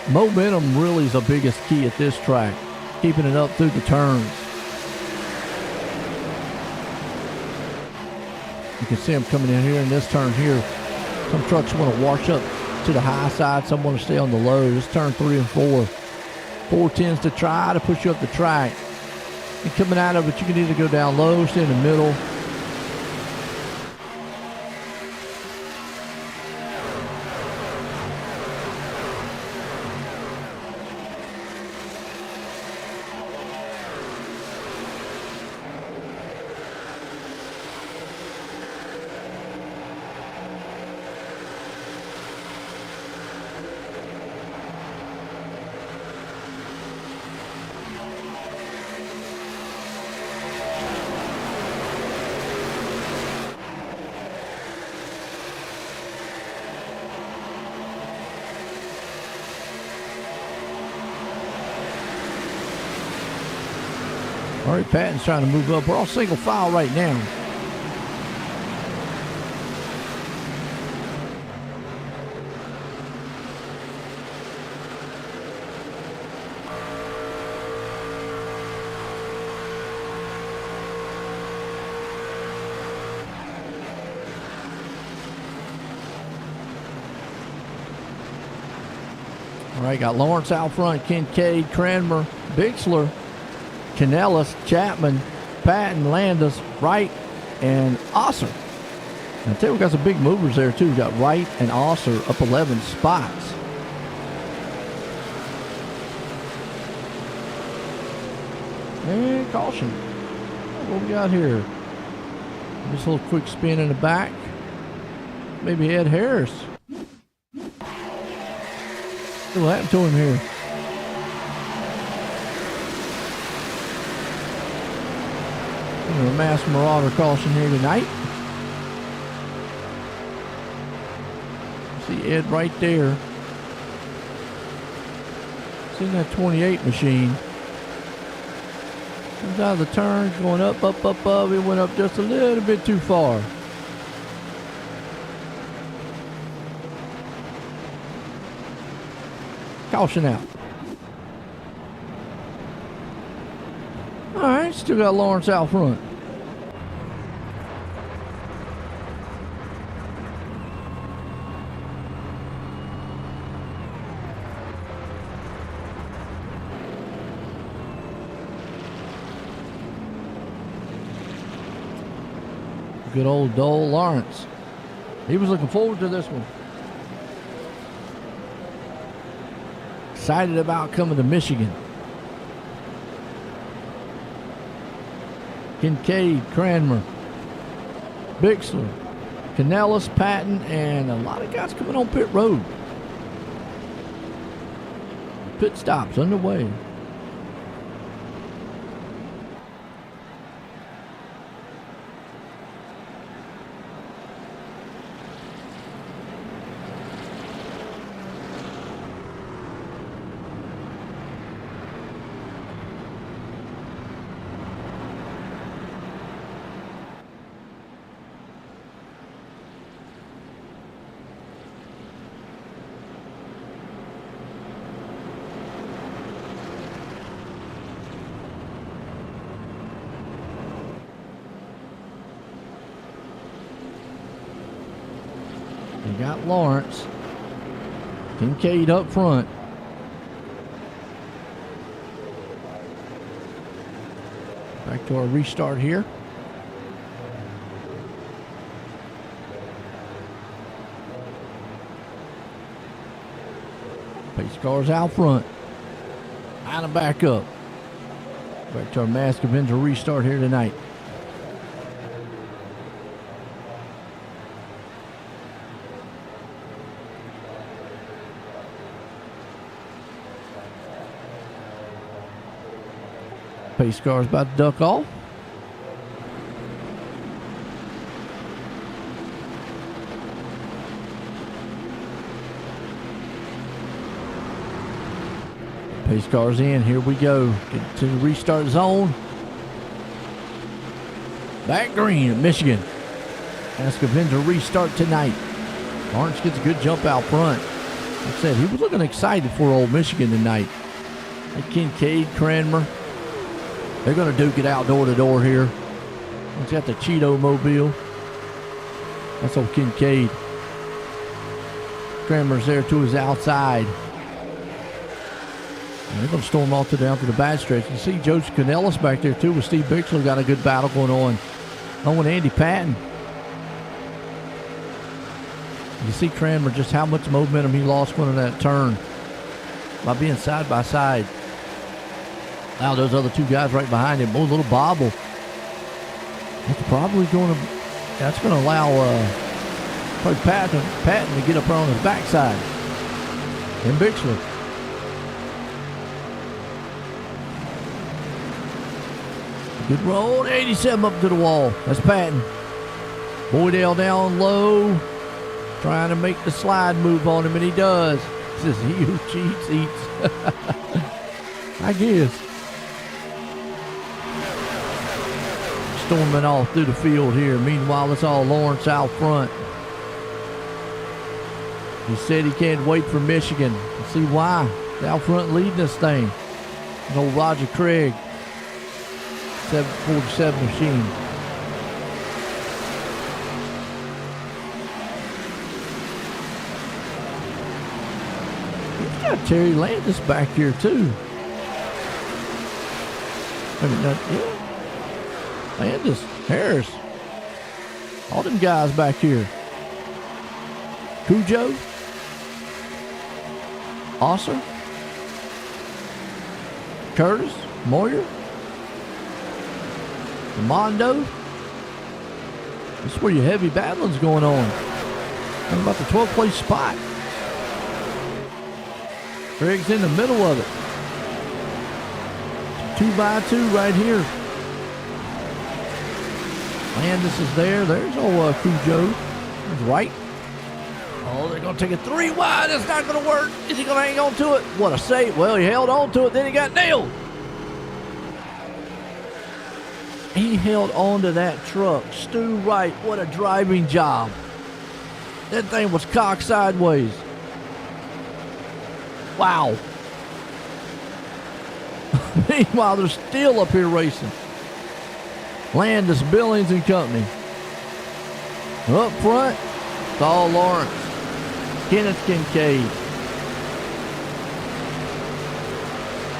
[SPEAKER 1] Momentum really is the biggest key at this track, keeping it up through the turns. You can see them coming in here in this turn here. Some trucks want to wash up to the high side, some want to stay on the low. This turn 3 and 4. 4 tends to try to push you up the track. And coming out of it, you can either go down low, stay in the middle. All right, Patton's trying to move up. We're all single file right now. All right, got Lawrence out front, Kincaid, Cranmer, Bixler, Canellis, Chapman, Patton, Landis, Wright, and Osser. I tell you, we got some big movers there too. We got Wright and Osser up 11 spots. And caution. What we got here? Just a little quick spin in the back. Maybe Ed Harris. What happened to him here? A mass marauder caution here tonight. See Ed right there. Seen that 28 machine. Comes out of the turn, going up, up, up, up. It went up just a little bit too far. Caution out. All right, still got Lawrence out front. Good old Dole Lawrence. He was looking forward to this one. Excited about coming to Michigan. Kincaid, Cranmer, Bixler, Canellis, Patton, and a lot of guys coming on pit road. Pit stops underway. You got Lawrence. Kincaid up front. Back to our restart here. Pace cars out front. Line them back up. Back to our Mask Avenger restart here tonight. Pace car's about to duck off. Pace car's in. Here we go. Get to the restart zone. Back green at Michigan. Mask Avenger restart tonight. Lawrence gets a good jump out front. Like I said, he was looking excited for old Michigan tonight. Like Kincaid, Cranmer. They're going to duke it out door to door here. He's got the Cheeto Mobile. That's old Kincaid. Cranmer's there to his outside. And they're going to storm off down to the bad stretch. You see Joe Canellis back there too with Steve Bixler. Got a good battle going on. With Andy Patton. You see Cranmer just how much momentum he lost going in that turn by being side by side. Now those other two guys right behind him. Oh, a little bobble. That's probably going to. That's going to allow probably Patton to get up on his backside. And Bixler. Good roll. 87 up to the wall. That's Patton. Boydell down low. Trying to make the slide move on him, and he does. He says, he who cheats eats. I guess. Storming off through the field here. Meanwhile, it's all Lawrence out front. He said he can't wait for Michigan. Let's see why. He's out front leading this thing. And old Roger Craig. 747 machine. He's got Terry Landis back here too. I mean, yeah. Landis, Harris. All them guys back here. Cujo. Osser. Curtis. Moyer. Mondo. This is where your heavy battling's going on. How about the 12th place spot? Craig's in the middle of it. 2x2 right here. Landis is there. There's old Cujo. That's right. Oh, they're going to take it 3 wide. That's not going to work. Is he going to hang on to it? What a save. Well, he held on to it. Then he got nailed. He held on to that truck. Stu Wright, what a driving job. That thing was cocked sideways. Wow. Meanwhile, they're still up here racing. Landis, Billings and Company. Up front, Saul Lawrence. Kenneth Kincaid.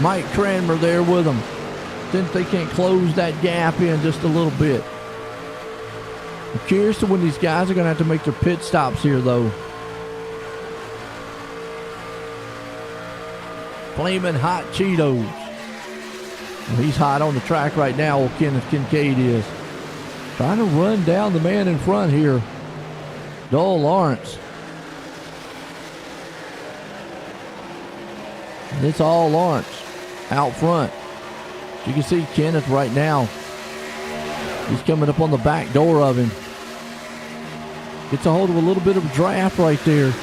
[SPEAKER 1] Mike Cranmer there with them. Since they can't close that gap in just a little bit. I'm curious to when these guys are going to have to make their pit stops here, though. Flaming hot Cheetos. Well, he's hot on the track right now, old Kenneth Kincaid is. Trying to run down the man in front here. Dole Lawrence. And it's all Lawrence out front. You can see Kenneth right now. He's coming up on the back door of him. Gets a hold of a little bit of a draft right there.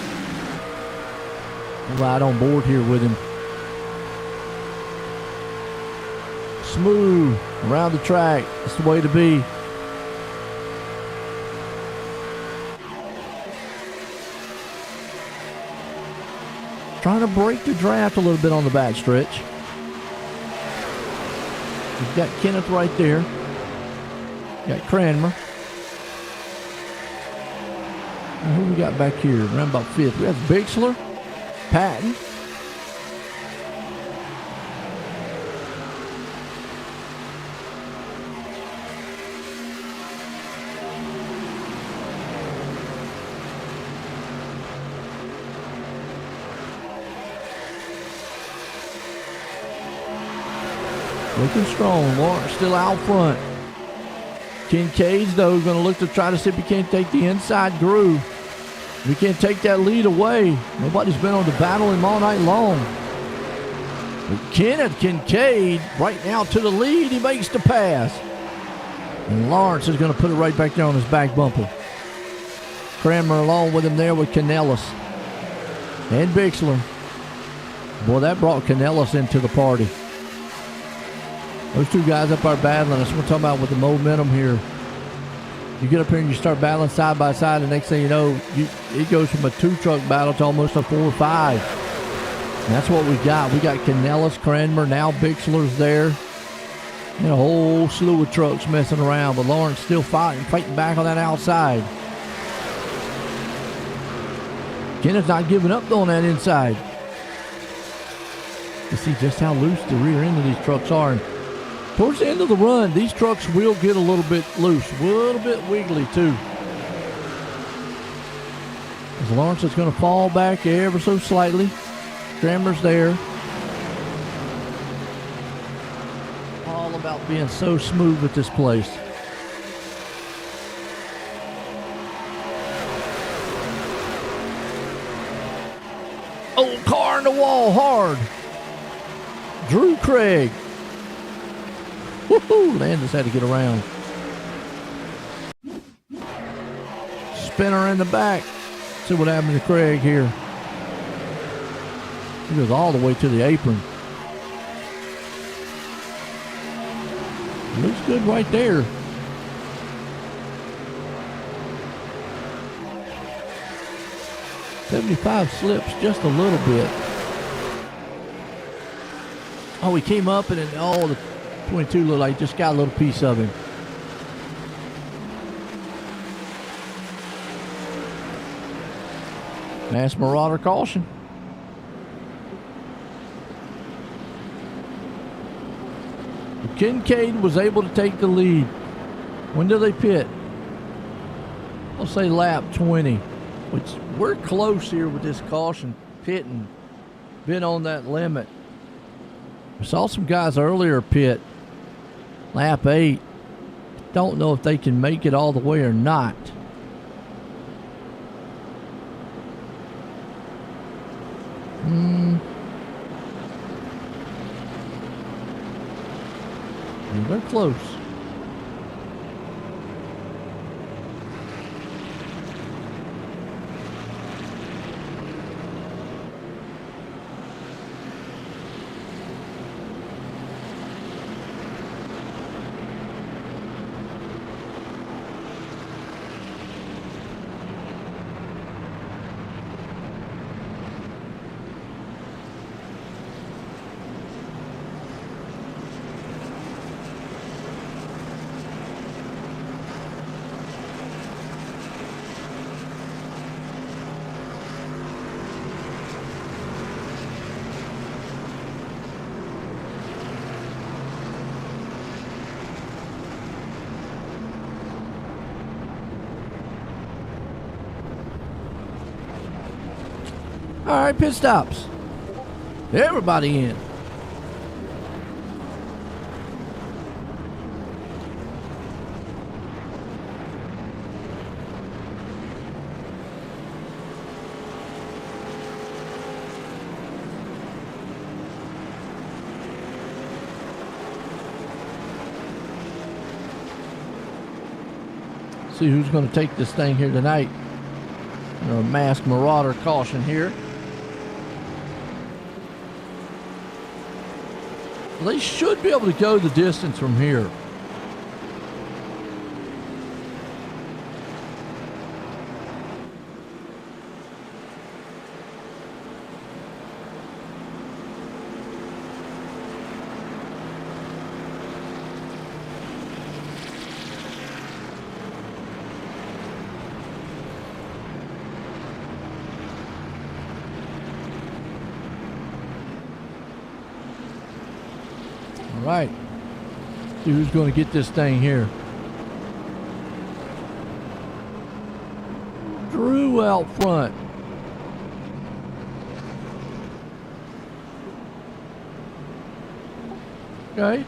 [SPEAKER 1] Right on board here with him. Smooth around the track. That's the way to be. Trying to break the draft a little bit on the back stretch. We've got Kenneth right there. Got Cranmer. And who we got back here? Around about 5th. We have Bixler, Patton. Looking strong. Lawrence still out front. Kincaid's, though, going to look to try to see if he can't take the inside groove. We can't take that lead away. Nobody's been able to battle him all night long. But Kenneth Kincaid right now to the lead. He makes the pass. And Lawrence is going to put it right back there on his back bumper. Cranmer along with him there with Canellis. And Bixler. Boy, that brought Canellis into the party. Those two guys up there battling. That's what we're talking about with the momentum here. You get up here and you start battling side by side, and next thing you know, it goes from a 2-truck battle to almost a 4 or 5. And that's what we got. We got Canellis, Cranmer, now Bixler's there. And a whole slew of trucks messing around, but Lawrence still fighting back on that outside. Kenneth's not giving up on that inside. You see just how loose the rear end of these trucks are. And towards the end of the run, these trucks will get a little bit loose, a little bit wiggly too. As Lawrence is going to fall back ever so slightly. Cranmer's there. All about being so smooth at this place. Old car in the wall hard. Drew Craig. Woohoo! Landis had to get around. Spinner in the back. See what happened to Craig here. He goes all the way to the apron. Looks good right there. .75 slips just a little bit. Oh, he came up and then, the 22 looked like just got a little piece of him. Mass Marauder caution. Kincaid was able to take the lead. When do they pit? I'll say lap 20, which we're close here with this caution pitting. Been on that limit. I saw some guys earlier pit lap 8. Don't know if they can make it all the way or not. They're close. All right, pit stops. Everybody in. See who's going to take this thing here tonight. A masked marauder caution here. They should be able to go the distance from here. All right. See who's going to get this thing here. Drew out front. Okay.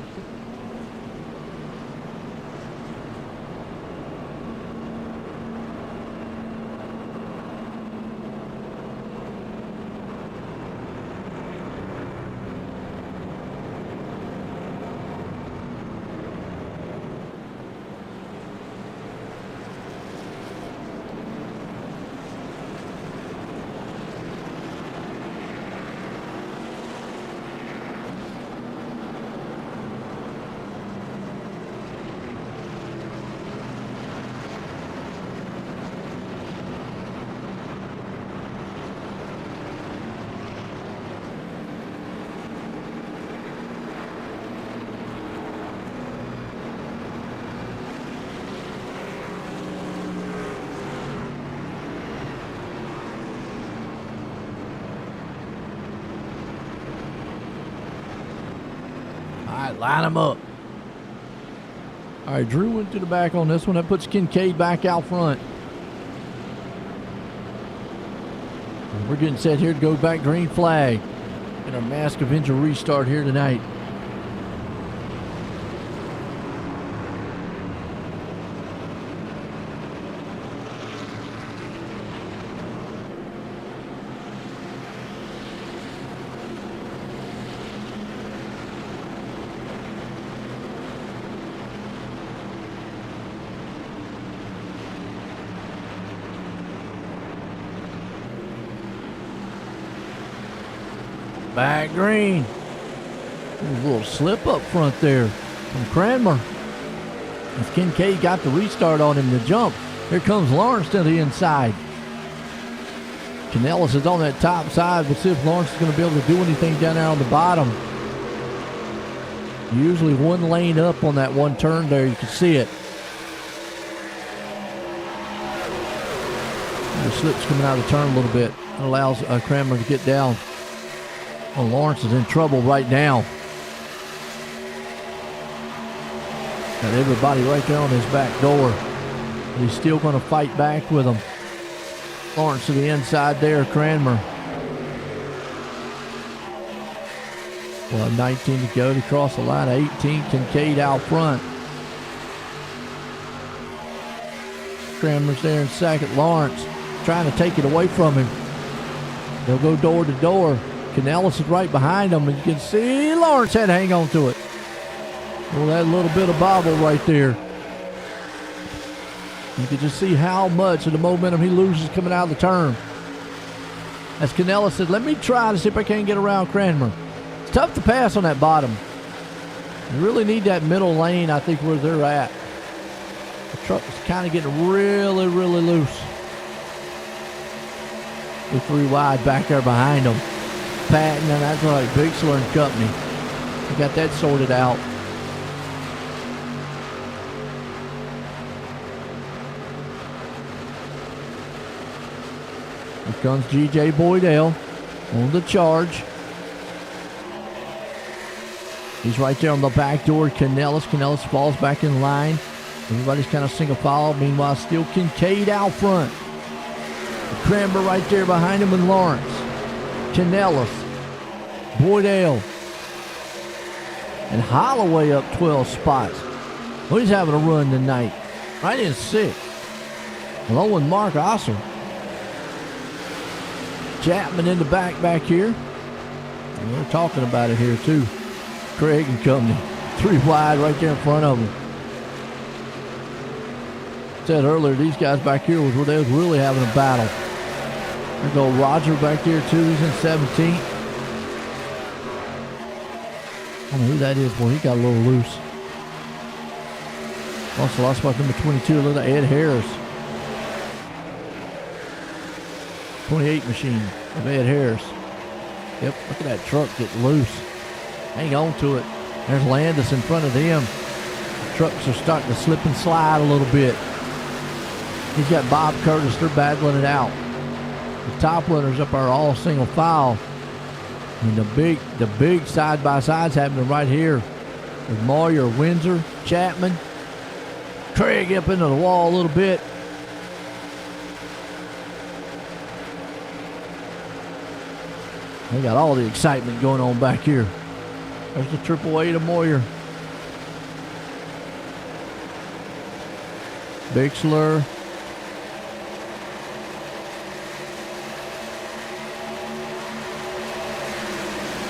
[SPEAKER 1] Line them up. All right, Drew went to the back on this one. That puts Kincaid back out front. And we're getting set here to go back green flag. And our Mask Avenger restart here tonight. Back green. There's a little slip up front there from Cranmer. As Kincaid got the restart on him to jump. Here comes Lawrence to the inside. Canellis is on that top side. We'll see if Lawrence is going to be able to do anything down there on the bottom. Usually one lane up on that one turn there. You can see it. The slip's coming out of the turn a little bit. It allows Cranmer to get down. Well, Lawrence is in trouble right now. Got everybody right there on his back door. He's still going to fight back with him. Lawrence to the inside there, Cranmer. Well, 19 to go to cross the line. 18, Kincaid out front. Cranmer's there in second. Lawrence trying to take it away from him. They'll go door to door. Canellis is right behind him, and you can see Lawrence had to hang on to it. Well, that little bit of bobble right there. You can just see how much of the momentum he loses coming out of the turn. As Canellis said, let me try to see if I can't get around Cranmer. It's tough to pass on that bottom. You really need that middle lane, I think, where they're at. The truck is kind of getting really, really loose. With 3 wide back there behind them. Patton, and that's right, Bixler and company. We got that sorted out. Here comes G.J. Boydell on the charge. He's right there on the back door. Canellis falls back in line. Everybody's kind of single file. Meanwhile, still Kincaid out front. Cranmer right there behind him, and Lawrence. Canellis. Boydell. And Holloway up 12 spots. Well, he's having a run tonight. Right in 6th. Along with Mark Osser. Chapman in the back here. And we're talking about it here too. Craig and company. 3 wide right there in front of them. Said earlier, these guys back here was where they was really having a battle. There go Roger back there too. He's in 17th. I don't know who that is, boy. He got a little loose. Also lost spot number 22, little Ed Harris. 28 machine of Ed Harris. Yep, look at that truck getting loose. Hang on to it. There's Landis in front of them. The trucks are starting to slip and slide a little bit. He's got Bob Curtis. They're battling it out. The top runners up are all single file. And the big side-by-sides happening right here. With Moyer, Windsor, Chapman. Craig up into the wall a little bit. They got all the excitement going on back here. There's the 888 of Moyer. Bixler.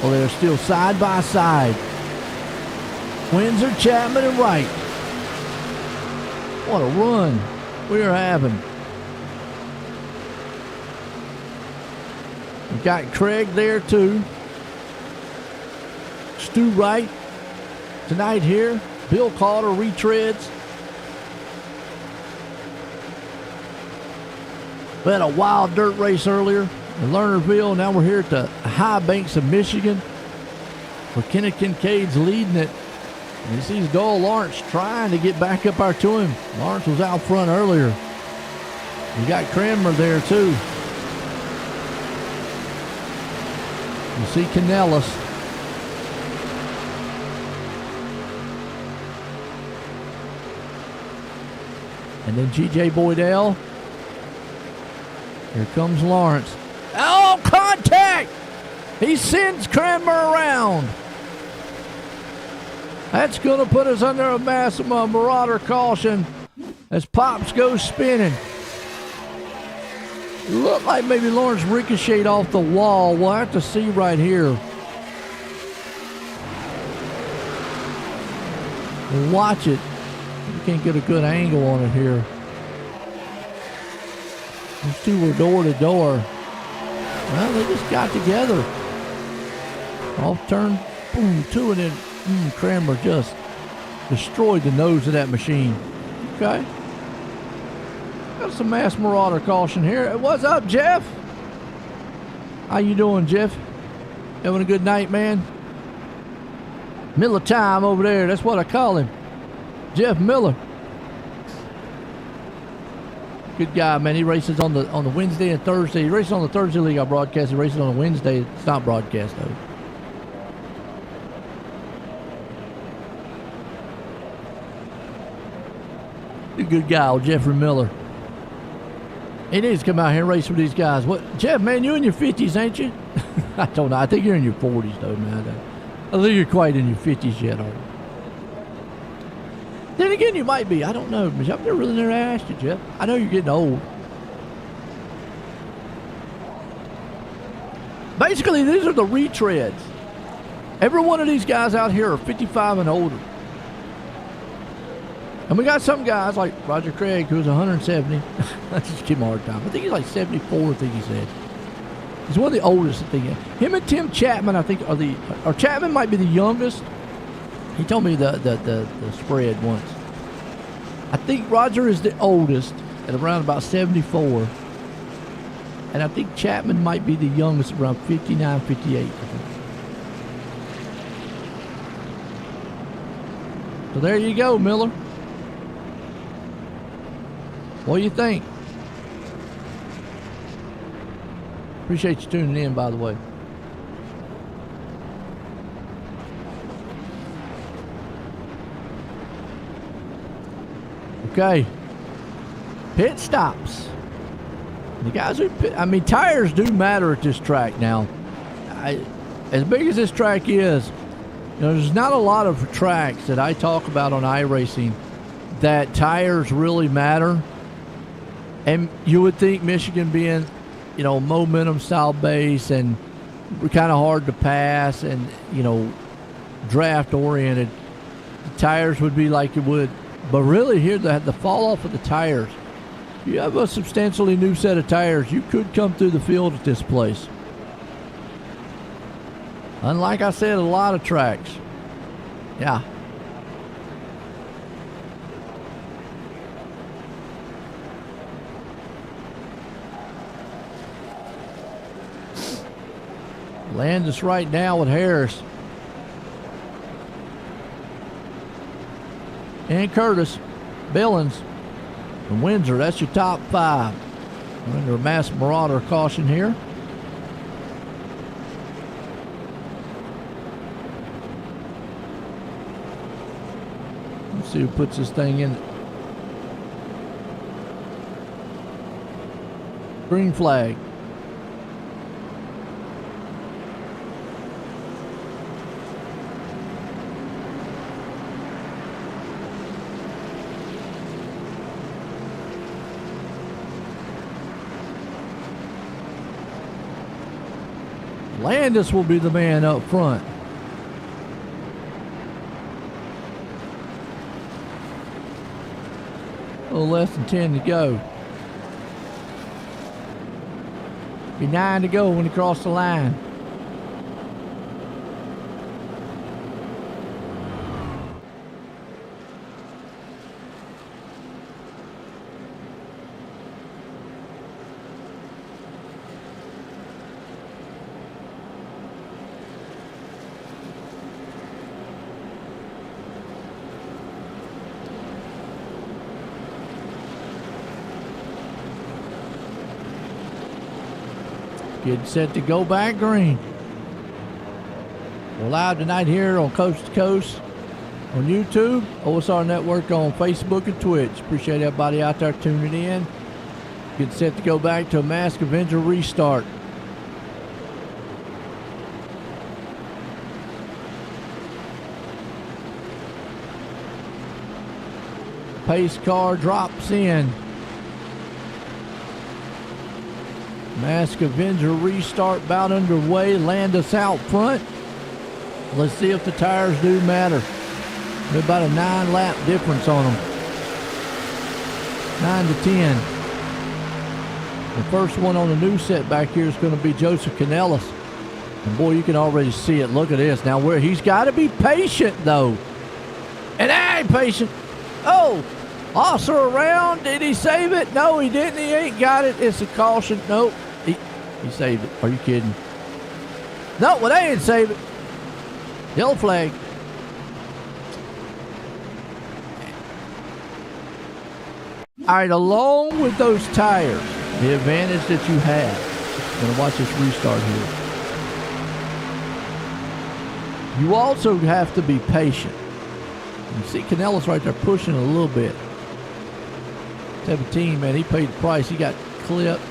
[SPEAKER 1] Well, they're still side by side. Windsor, Chapman, and Wright. What a run we're having. We've got Craig there too. Stu Wright tonight here. Bill Calder Retreads. We had a wild dirt race earlier in Lernerville. Now we're here at the high banks of Michigan, where Kenneth Kincaid's leading it. And you see his goal, Lawrence, trying to get back up there to him. Lawrence was out front earlier. We got Cranmer there too. You see Canellis. And then G.J. Boydell. Here comes Lawrence. Oh, contact! He sends Cranmer around. That's going to put us under a massive marauder caution as Pops goes spinning. It looked like maybe Lawrence ricocheted off the wall. We'll have to see right here. We'll watch it. We can't get a good angle on it here. These two were door to door. Well, they just got together. Off turn, boom, 2, and then Cranmer just destroyed the nose of that machine. Okay. Got some mass marauder caution here. What's up, Jeff? How you doing, Jeff? Having a good night, man? Miller time over there. That's what I call him. Jeff Miller. Good guy, man. He races on the Wednesday and Thursday. He races on the Thursday league I broadcast. He races on the Wednesday. It's not broadcast, though. good guy, old Jeffrey Miller. He needs to come out here and race with these guys. What, Jeff, man, you in your 50s, ain't you? I don't know. I think you're in your 40s, though, man. I don't think you're quite in your 50s yet, are you? Then again, you might be. I don't know. I've never asked you, Jeff. I know you're getting old. Basically, these are the retreads. Every one of these guys out here are 55 and older. And we got some guys like Roger Craig, who's 170. I just give him a hard time. I think he's like 74, I think he said. He's one of the oldest, I think. Him and Tim Chapman, I think, or Chapman might be the youngest. He told me the spread once. I think Roger is the oldest at around about 74. And I think Chapman might be the youngest, around 59, 58. I think. So there you go, Miller. What do you think? Appreciate you tuning in, by the way. Okay. Pit stops. The guys who pit, I mean, tires do matter at this track now. As big as this track is, you know, there's not a lot of tracks that I talk about on iRacing that tires really matter. And you would think Michigan being, you know, momentum style base and kind of hard to pass and, you know, draft oriented, the tires would be like it would. But really here, the fall off of the tires, you have a substantially new set of tires, you could come through the field at this place. Unlike I said, a lot of tracks. Yeah. Landis right now with Harris. And Curtis, Billings, and Windsor. That's your top five. We're under a mass marauder caution here. Let's see who puts this thing in. Green flag. Landis will be the man up front. A little less than 10 to go. Be 9 to go when he crossed the line. Getting set to go back green. We're live tonight here on Coast to Coast on YouTube, OSR Network on Facebook and Twitch. Appreciate everybody out there tuning in. Getting set to go back to a Mask Avenger restart. Pace car drops in. Mask Avenger restart about underway. Landis out front. Let's see if the tires do matter. They're about a 9-lap difference on them. 9 to 10. The first one on the new set back here is going to be Joseph Canellis. And boy, you can already see it. Look at this. Now where he's got to be patient though. And I ain't patient. Oh, Osser around. Did he save it? No, he didn't. He ain't got it. It's a caution. Nope. He saved it. Are you kidding? No, well, they didn't save it. Yellow flag. All right, along with those tires, the advantage that you have. I'm going to watch this restart here. You also have to be patient. You see Canellis right there pushing a little bit. 17, man, he paid the price. He got clipped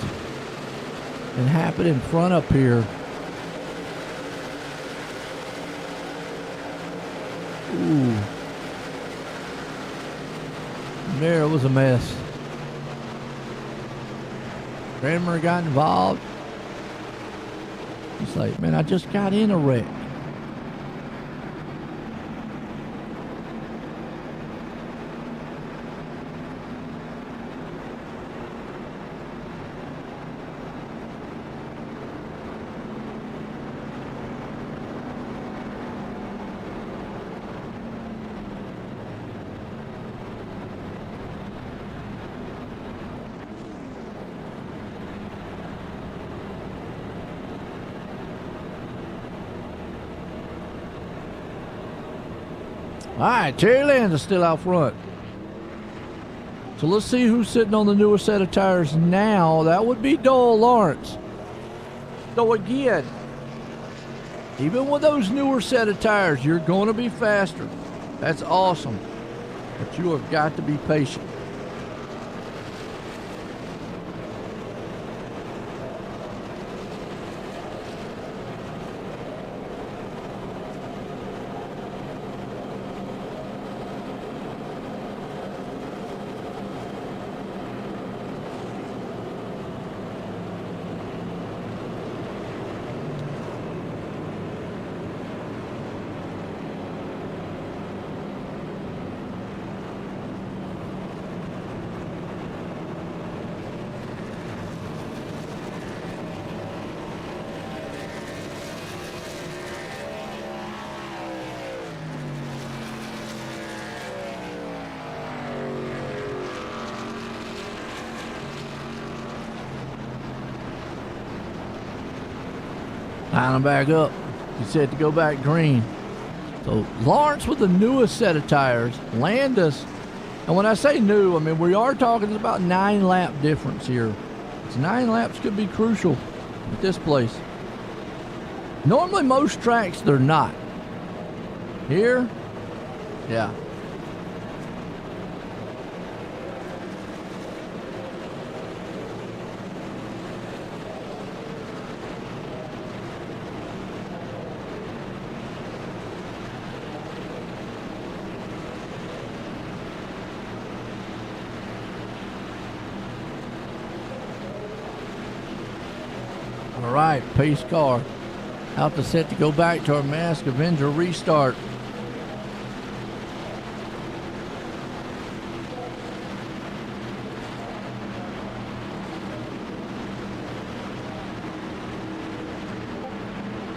[SPEAKER 1] and happened in front up here. Ooh. There, it was a mess. Cranmer got involved. He's like, man, I just got in a wreck. All right, Terry Landis still out front. So let's see who's sitting on the newer set of tires now. That would be Doyle Lawrence. So again, even with those newer set of tires, you're going to be faster. That's awesome. But you have got to be patient. Line them back up. He said to go back green. So Lawrence with the newest set of tires. Landis, and when I say new, I mean we are talking about 9-lap difference here. It's 9 laps could be crucial at this place. Normally most tracks they're not. Here, yeah. All right, pace car out to set to go back to our Mask Avenger restart.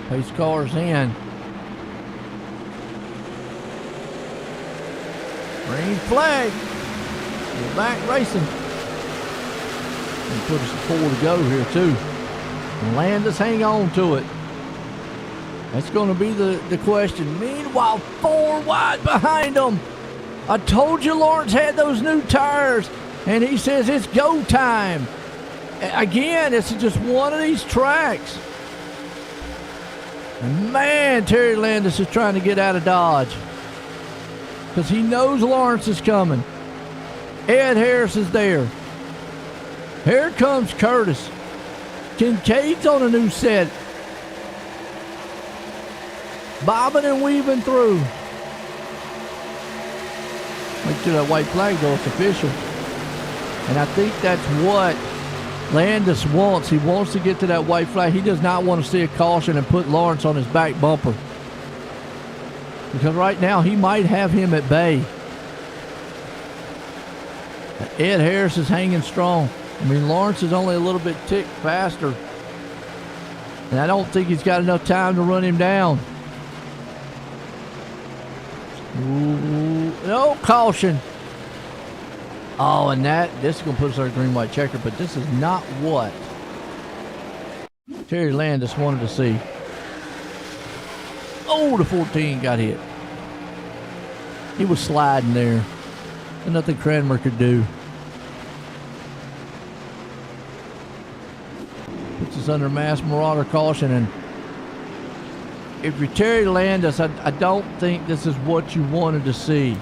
[SPEAKER 1] Pace car's in. Green flag. We're back racing. And put us 4 to go here too. Landis, hang on to it. That's going to be the question. Meanwhile, 4 wide behind them. I told you Lawrence had those new tires, and he says it's go time. Again, this is just one of these tracks. And man, Terry Landis is trying to get out of Dodge because he knows Lawrence is coming. Ed Harris is there. Here comes Curtis. Kincaid's on a new set. Bobbing and weaving through. Make sure that white flag goes official. And I think that's what Landis wants. He wants to get to that white flag. He does not want to see a caution and put Lawrence on his back bumper. Because right now he might have him at bay. Ed Harris is hanging strong. I mean, Lawrence is only a little bit tick faster. And I don't think he's got enough time to run him down. Ooh, no caution. Oh, and this is going to put us on a green-white checker, but this is not what Terry Landis wanted to see. Oh, the 14 got hit. He was sliding there. There's nothing Cranmer could do. Puts us under mass marauder caution, and if you're Terry Landis, I don't think this is what you wanted to see.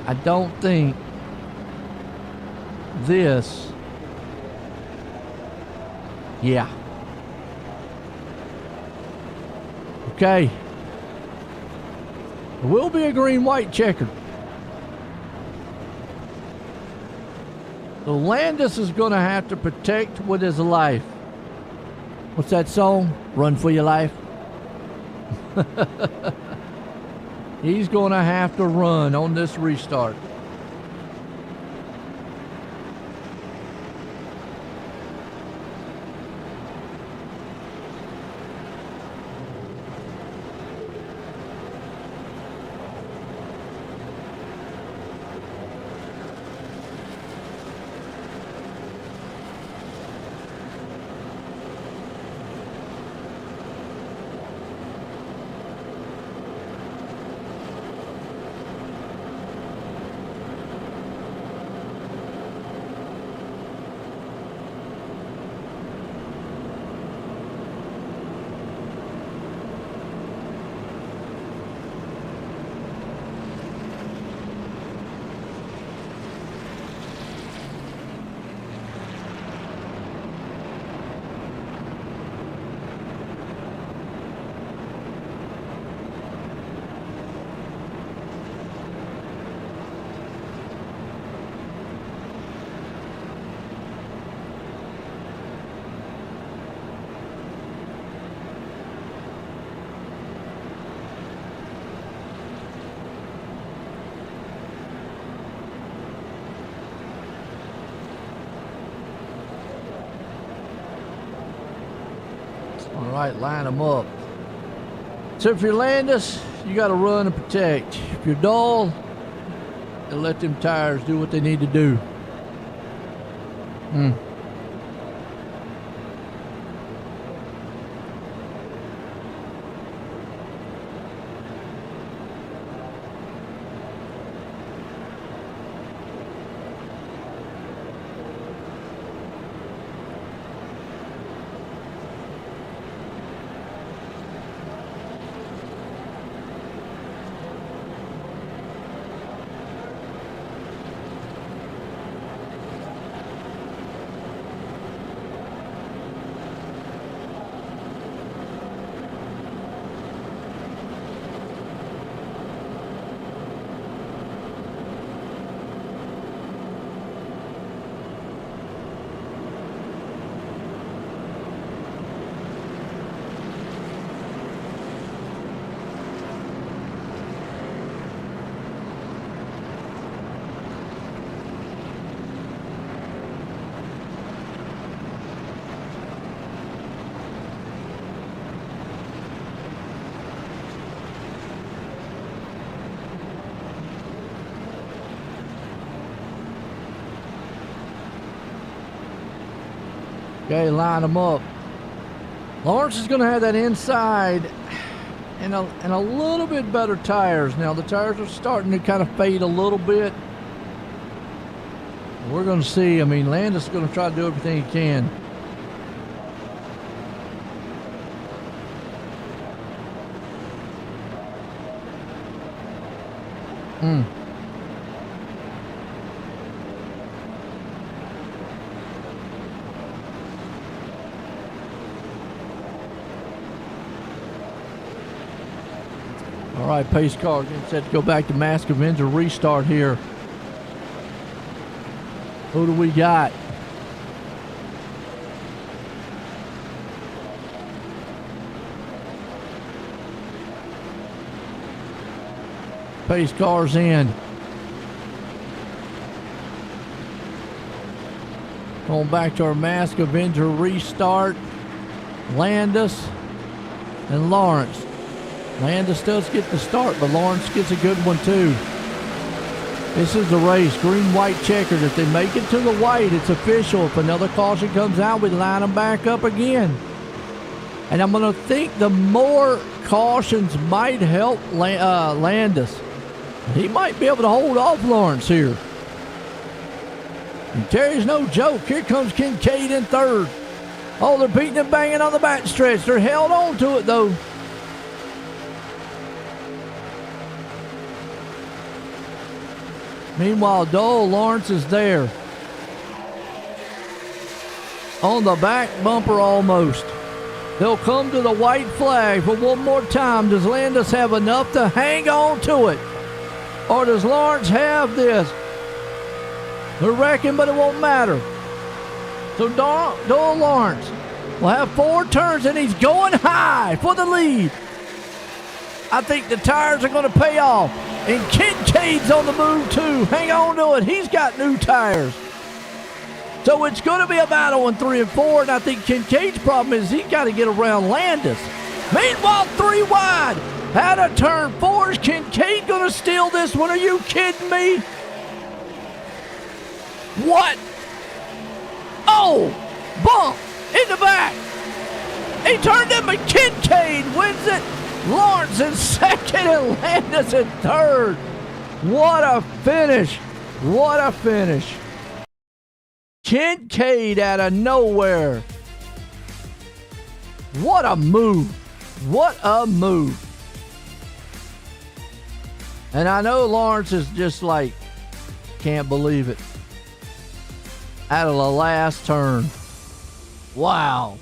[SPEAKER 1] I don't think this. Yeah. Okay. There will be a green-white checker. So Landis is going to have to protect with his life. What's that song? Run for your life. He's going to have to run on this restart. All right, line them up. So if you're Landis, you got to run and protect. If you're Dull, you let them tires do what they need to do. Okay, line them up. Lawrence is going to have that inside and a little bit better tires. Now, the tires are starting to kind of fade a little bit. We're going to see. I mean, Landis is going to try to do everything he can. All right, pace car getting set to go back to Mask Avenger restart here. Who do we got? Pace car's in. Going back to our Mask Avenger restart. Landis and Lawrence. Landis does get the start, but Lawrence gets a good one too. This is the race, green-white checkered. If they make it to the white, it's official. If another caution comes out, we line them back up again. And I'm going to think the more cautions might help Landis. He might be able to hold off Lawrence here. And Terry's no joke. Here comes Kincaid in third. Oh, they're beating and banging on the back stretch. They're held on to it, though. Meanwhile, Dole Lawrence is there. On the back bumper almost. They'll come to the white flag for one more time. Does Landis have enough to hang on to it? Or does Lawrence have this? They're wrecking, but it won't matter. So Dole Lawrence will have 4 turns, and he's going high for the lead. I think the tires are going to pay off. And Kincaid's on the move, too. Hang on to it. He's got new tires. So it's going to be a battle in 3 and 4, and I think Kincaid's problem is he's got to get around Landis. Meanwhile, 3 wide. Out of turn 4. Is Kincaid going to steal this one? Are you kidding me? What? Oh, bump in the back. He turned him, and Kincaid wins it. Lawrence in second and Landis in third. What a finish. What a finish. Kincaid out of nowhere. What a move. What a move. And I know Lawrence is just like, can't believe it. Out of the last turn. Wow.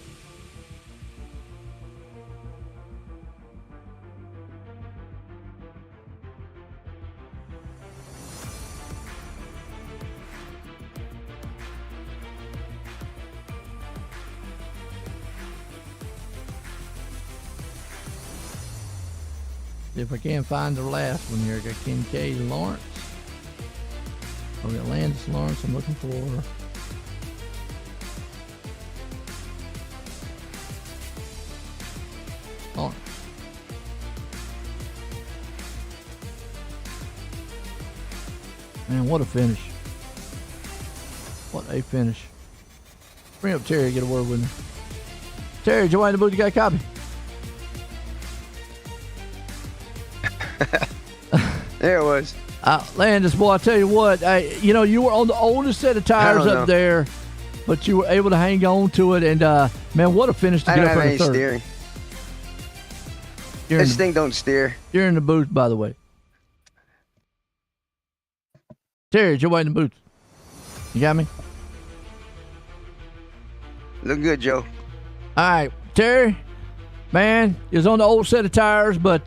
[SPEAKER 1] If I can't find the last one here, I got Kincaid and Lawrence. I got Landis Lawrence I'm looking for. Lawrence. Man, what a finish. What a finish. Bring up Terry, get a word with me. Terry, did you wind the booth? You got a copy?
[SPEAKER 6] There it was.
[SPEAKER 1] Landis, boy, I tell you what, you were on the oldest set of tires up there, but you were able to hang on to it, and man, what a finish to get up in the third.
[SPEAKER 6] Steering. This thing don't steer.
[SPEAKER 1] You're in the booth, by the way. Terry, you're waiting in the booth. You got me?
[SPEAKER 6] Look good, Joe.
[SPEAKER 1] All right, Terry, man, you was on the old set of tires, but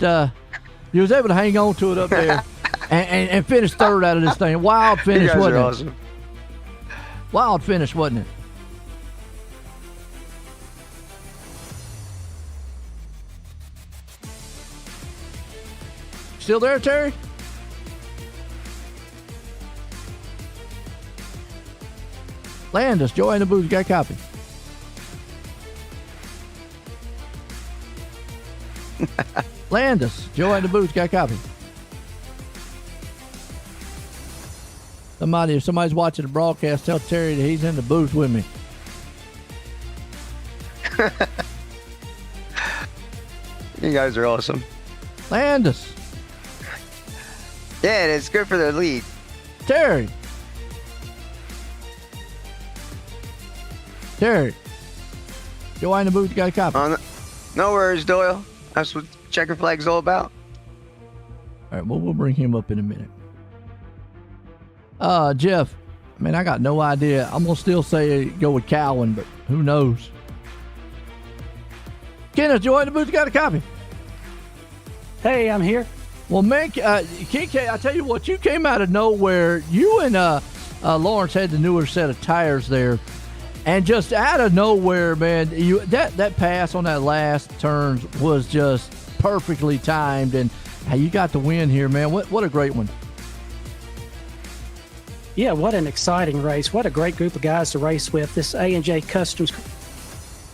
[SPEAKER 1] you was able to hang on to it up there and finish third out of this thing. Wild finish,
[SPEAKER 6] you guys
[SPEAKER 1] wasn't
[SPEAKER 6] are
[SPEAKER 1] it?
[SPEAKER 6] awesome.
[SPEAKER 1] Wild finish, wasn't it? Still there, Terry? Landis, Joey in the booth, got a copy. Landis, Joey in the booth, got a copy. If somebody's watching the broadcast, tell Terry that he's in the booth with me.
[SPEAKER 6] You guys are awesome.
[SPEAKER 1] Landis.
[SPEAKER 6] Yeah, it's good for the lead.
[SPEAKER 1] Terry. Joey in the booth, got a copy.
[SPEAKER 6] No worries, Doyle. That's what checker flag's all about.
[SPEAKER 1] All right, well, we'll bring him up in a minute. Jeff, man, I got no idea. I'm going to still say go with Cowan, but who knows? Kenneth, Joey in the booth, got a copy.
[SPEAKER 4] Hey, I'm here.
[SPEAKER 1] Well, man, Kincaid, I tell you what, you came out of nowhere. You and Lawrence had the newer set of tires there. And just out of nowhere, man, that pass on that last turn was just perfectly timed, and you got the win here, man. What a great one!
[SPEAKER 4] Yeah, what an exciting race! What a great group of guys to race with. This A&J Customs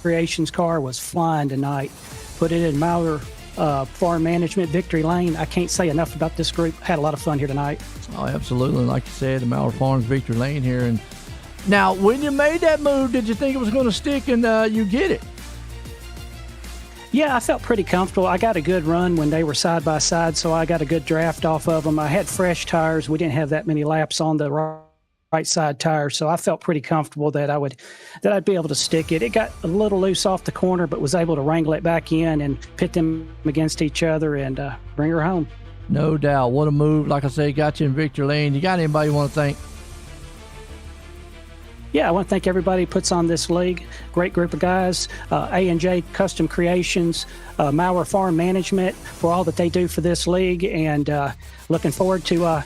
[SPEAKER 4] Creations car was flying tonight. Put it in Maurer Farm Management, Victory Lane. I can't say enough about this group. Had a lot of fun here tonight.
[SPEAKER 1] Oh, absolutely! Like you said, the Maurer Farms Victory Lane here, and. Now, when you made that move, did you think it was going to stick and you get it?
[SPEAKER 4] Yeah, I felt pretty comfortable. I got a good run when they were side by side, so I got a good draft off of them. I had fresh tires. We didn't have that many laps on the right side tires, so I felt pretty comfortable that I'd be able to stick it. It got a little loose off the corner, but was able to wrangle it back in and pit them against each other and bring her home.
[SPEAKER 1] No doubt. What a move. Like I say, got you in victory lane. You got anybody you want to thank?
[SPEAKER 4] Yeah, I want to thank everybody who puts on this league. Great group of guys. A&J Custom Creations, Mauer Farm Management for all that they do for this league. And looking forward to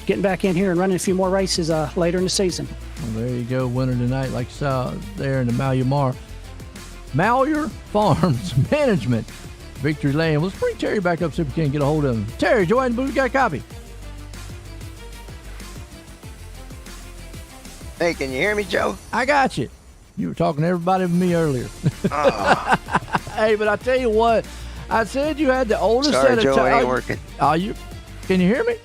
[SPEAKER 4] getting back in here and running a few more races later in the season.
[SPEAKER 1] Well, there you go. Winner tonight, like you saw there in the Malheur Farms Management. Victory Lane. Let's bring Terry back up so we can get a hold of him. Terry, Joanne Booth, got a copy.
[SPEAKER 6] Hey, can you hear me, Joe?
[SPEAKER 1] I got you. You were talking to everybody with me earlier.
[SPEAKER 6] Oh.
[SPEAKER 1] Hey, but I tell you what, I said you had the oldest
[SPEAKER 6] Sorry,
[SPEAKER 1] set of
[SPEAKER 6] Joe, it ain't working.
[SPEAKER 1] Can you hear me?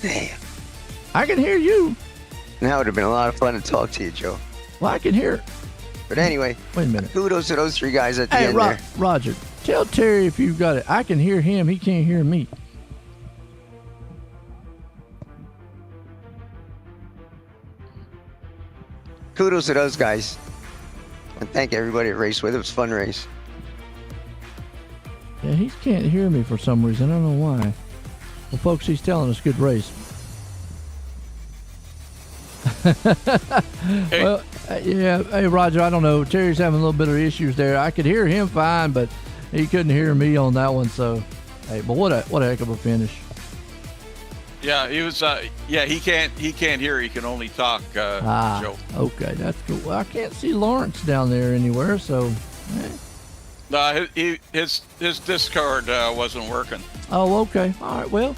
[SPEAKER 6] Damn.
[SPEAKER 1] I can hear you.
[SPEAKER 6] That would have been a lot of fun to talk to you, Joe.
[SPEAKER 1] Well, I can hear.
[SPEAKER 6] But anyway,
[SPEAKER 1] Wait a minute.
[SPEAKER 6] kudos to those three guys at the
[SPEAKER 1] Hey,
[SPEAKER 6] end there.
[SPEAKER 1] Roger, tell Terry if you've got it. I can hear him. He can't hear me.
[SPEAKER 6] Kudos to those guys. And thank everybody at Race With. It was a fun race.
[SPEAKER 1] Yeah, he can't hear me for some reason. I don't know why. Well, folks, he's telling us good race.
[SPEAKER 7] Hey.
[SPEAKER 1] Well, yeah. Hey, Roger, I don't know. Terry's having a little bit of issues there. I could hear him fine, but he couldn't hear me on that one. So, hey, but what a heck of a finish.
[SPEAKER 7] Yeah, he was. He can't hear. He can only talk. Joe.
[SPEAKER 1] Okay, that's cool. Well, I can't see Lawrence down there anywhere, so.
[SPEAKER 7] No, his Discord wasn't working.
[SPEAKER 1] Oh, okay. All right. Well,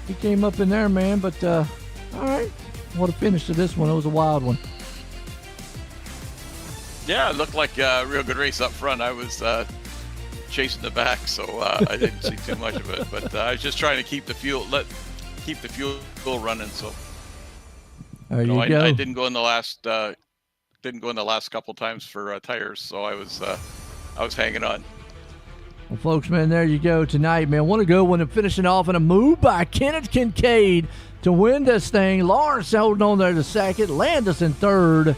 [SPEAKER 1] he came up in there, man. But all right. What a finish to this one. It was a wild one.
[SPEAKER 7] Yeah, it looked like a real good race up front. I was chasing the back, so I didn't see too much of it. But I was just trying to keep the fuel running. So
[SPEAKER 1] There you go.
[SPEAKER 7] I didn't go in the last couple times for tires, so I was hanging on.
[SPEAKER 1] Well, folks, man, there you go tonight, man. What a good one. And finishing off in a move by Kenneth Kincaid to win this thing. Lawrence holding on there to second. Landis in third.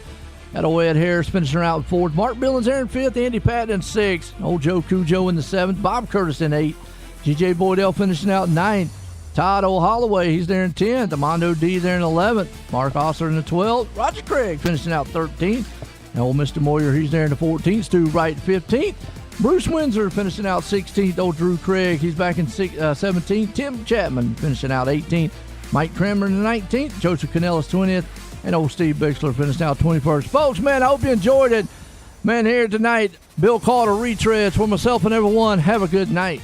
[SPEAKER 1] Got away at Harris finishing out in fourth. Mark Billings there in fifth. Andy Patton in sixth. Old Joe Cujo in the seventh. Bob Curtis in eighth. G.J. Boydell finishing out in ninth. Todd O'Holloway, he's there in 10th. Amondo D there in 11th. Mark Osler in the 12th. Roger Craig finishing out 13th. And old Mr. Moyer, he's there in the 14th. Stu Wright 15th. Bruce Windsor finishing out 16th. Old Drew Craig, he's back in 17th. Tim Chapman finishing out 18th. Mike Kramer in the 19th. Joseph Canellis 20th. And old Steve Bixler finishing out 21st. Folks, man, I hope you enjoyed it. Man, here tonight, Bill Calder Retreads for myself and everyone. Have a good night.